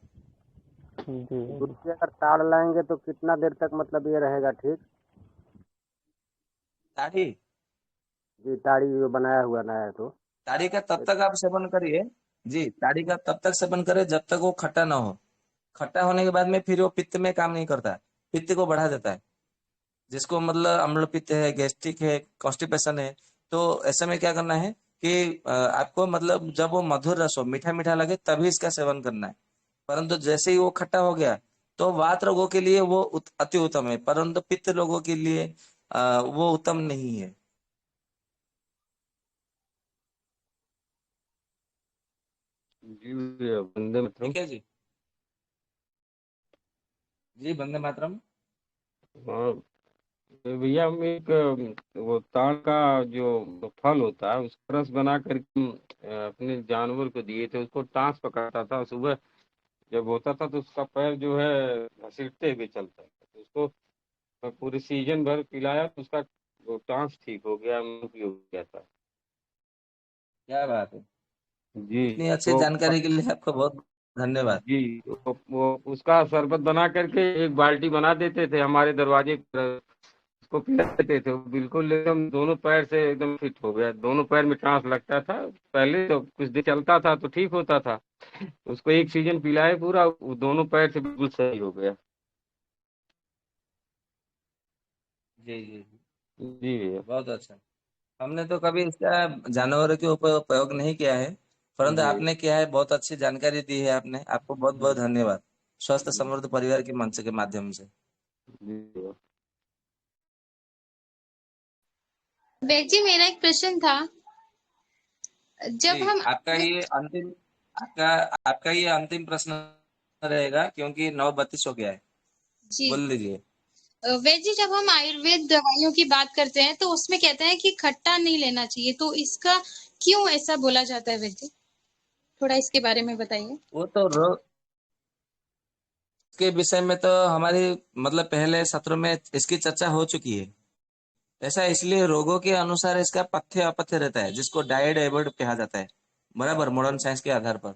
जी। दूध की अगर ताड़ लाएंगे तो कितना देर तक मतलब ये रहेगा ठीक? ताड़ी, जी, ताड़ी जो बनाया हुआ ना है तो? ताड़ी का तब तक आप सेवन करिए। जी, ताड़ी का तब तक सेवन करें जब तक वो खट्टा ना हो। खट्टा होने के बाद में फिर वो पित्त में काम नहीं करता है, पित्त को बढ़ा देता है। जिसको मतलब अम्ल पित्त है, गैस्ट्रिक है, कॉन्स्टिपेशन है, तो ऐसे में क्या करना है कि आपको मतलब जब वो मधुर रस हो, मीठा मीठा लगे, तभी इसका सेवन करना है। परंतु जैसे ही वो खट्टा हो गया तो वात रोगों के लिए वो अति उत्तम है, परंतु पित्त रोगों के लिए वो उत्तम नहीं है। जी भैया, वंदे मातरम। ठीक है जी। जी वंदे मातरम। हाँ, तो भैया हम एक वो ताड़ का जो फल होता है उसका रस बना करके अपने जानवर को दिए थे, उसको टांस पकड़ता था सुबह जब होता था तो उसका पैर जो है घसीटते हुए चलता था, तो उसको पूरे सीजन भर पिलाया तो उसका वो टांस ठीक हो गया, मुंह हो गया था। क्या बात है, जी। इतनी अच्छी तो जानकारी के लिए आपको बहुत धन्यवाद। जी, वो उसका शरबत बना करके एक बाल्टी बना देते थे हमारे दरवाजे पर, उसको पिलाते थे, वो बिल्कुल एकदम दोनों पैर से एकदम फिट हो गया, दोनों पैर में टांस लगता था। पहले तो कुछ दिन चलता था तो ठीक होता था, उसको एक सीजन पिलाए पूरा, वो दोनों पैर से बिल्कुल सही हो गया। जी जी जी, जी भैया। बहुत अच्छा। हमने तो कभी इसका जानवरों के ऊपर प्रयोग नहीं किया है, परंतु जी आपने किया है, बहुत अच्छी जानकारी दी है आपने, आपको बहुत बहुत धन्यवाद। स्वस्थ समृद्ध परिवार के मंच के माध्यम से। जी भैया। वैद जी, मेरा एक प्रश्न था। जी जब हम आपका ये अंतिम, आपका आपका ये अंतिम प्रश्न रहेगा, क्योंकि 9:32 हो गया है। जी, बोल लीजिए। वैद जी, जब हम आयुर्वेद दवाइयों की बात करते हैं तो उसमें कहते हैं कि खट्टा नहीं लेना चाहिए, तो इसका क्यों ऐसा बोला जाता है वैद जी? थोड़ा इसके बारे में बताइए। वो तो रोग के विषय में तो हमारी मतलब पहले सत्र में इसकी चर्चा हो चुकी है। ऐसा इसलिए रोगों के अनुसार इसका पथ्य अपथ्य रहता है, जिसको डाइट एबॉर्ड कहा जाता है, बराबर, मॉडर्न साइंस के आधार पर।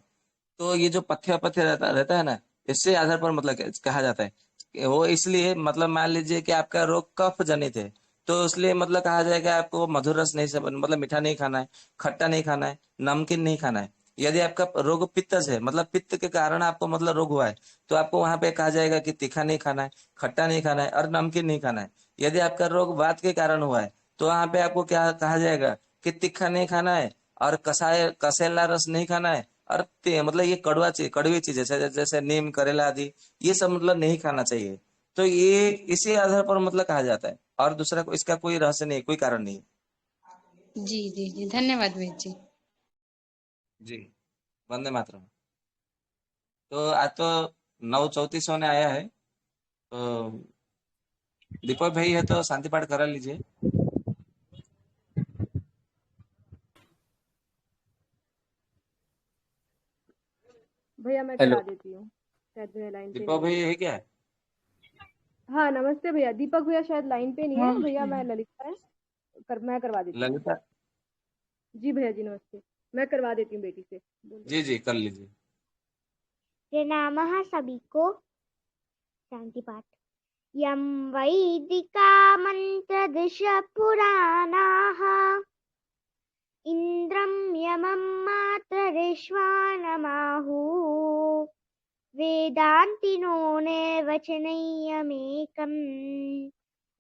तो ये जो पथ्य अपथ्य रहता रहता है ना, इससे आधार पर मतलब कहा जाता है कि वो इसलिए मतलब मान लीजिए कि आपका रोग कफ जनित है, तो इसलिए मतलब कहा जाएगा आपको मधुर रस नहीं से मतलब मीठा नहीं खाना है, खट्टा नहीं खाना है, नमकीन नहीं खाना है। यदि आपका रोग पित्त है, मतलब पित्त के कारण आपको मतलब रोग हुआ है, तो आपको वहां पे कहा जाएगा कि तीखा नहीं खाना है, खट्टा नहीं खाना है और नमकीन नहीं खाना है। यदि आपका रोग वात के कारण हुआ है, तो वहां पे आपको क्या कहा जाएगा कि तीखा नहीं खाना है और कसाय कसेला रस नहीं खाना है और मतलब ये कड़वी चीज जैसे जैसे नीम, करेला आदि, ये सब मतलब नहीं खाना चाहिए। तो ये इसी आधार पर मतलब कहा जाता है, और दूसरा इसका कोई रहस्य नहीं, कोई कारण नहीं। जी जी जी, धन्यवाद वेद जी। जी, वंदे मातरम। तो आज तो 9:34 होने आया है, तो दीपक भाई है तो शांति पाठ करा लीजिए। भैया मैं हेलो, करा देती हूँ, शायद भैया लाइन पे दीपक नहीं भाई है। है क्या? हाँ नमस्ते भैया, दीपक भैया शायद लाइन पे नहीं है। भैया मैं ललिता है, मैं करवा देती हूँ। ललिता? जी भैया जी नमस्ते, मैं करवा देती हूँ बेटी से। जी जी, कर लीजिए। प्रणामः सभी को। शांति पाठ। यं वैदिका मंत्रदश पुराणाः इंद्रं यमं मातरिश्वानमाहुः वेदान्तिनो वचनैयमेकम्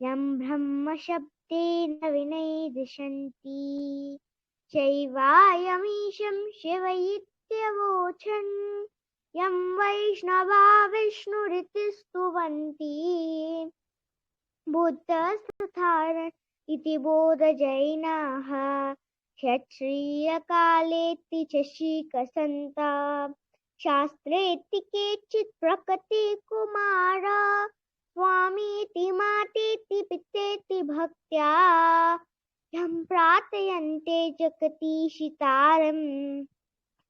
यं ब्रह्मशब्देन विनैदिशन्ति चैवायमीशं शिवयित्यवोचन् यं वैष्णवा विष्णुरिति स्तुवन्ति बुद्धस्तथारण इति बोधजैनाः क्षत्रियकालेति च शीकसन्ता शास्त्रेति केचित् प्रकृतिकुमारा स्वामीति मातेति पितेति भक्त्या यं प्रार्थयन्ते जगतीशितारम्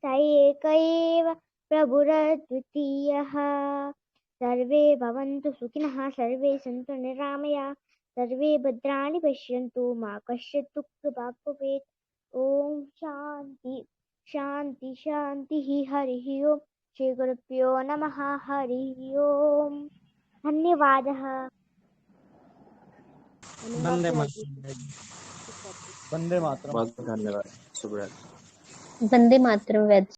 स एक एव प्रभुरद्वितीयः सर्वे भवन्तु सुखिनः सर्वे सन्तु निरामया सर्वे भद्राणि पश्यन्तु मा कश्चित् दुःखभाग् भवेत्। ॐ शान्ति शान्ति शान्तिः। हरिः ओम्। श्रीगुरुभ्यो नमः। हरिः ओम्। धन्यवादः। धन्यवाद वंदे भैया जी। मातरम। वंदे मातरम। बहुत धन्यवाद। शुभ रात्रि। वंदे मातरम वैद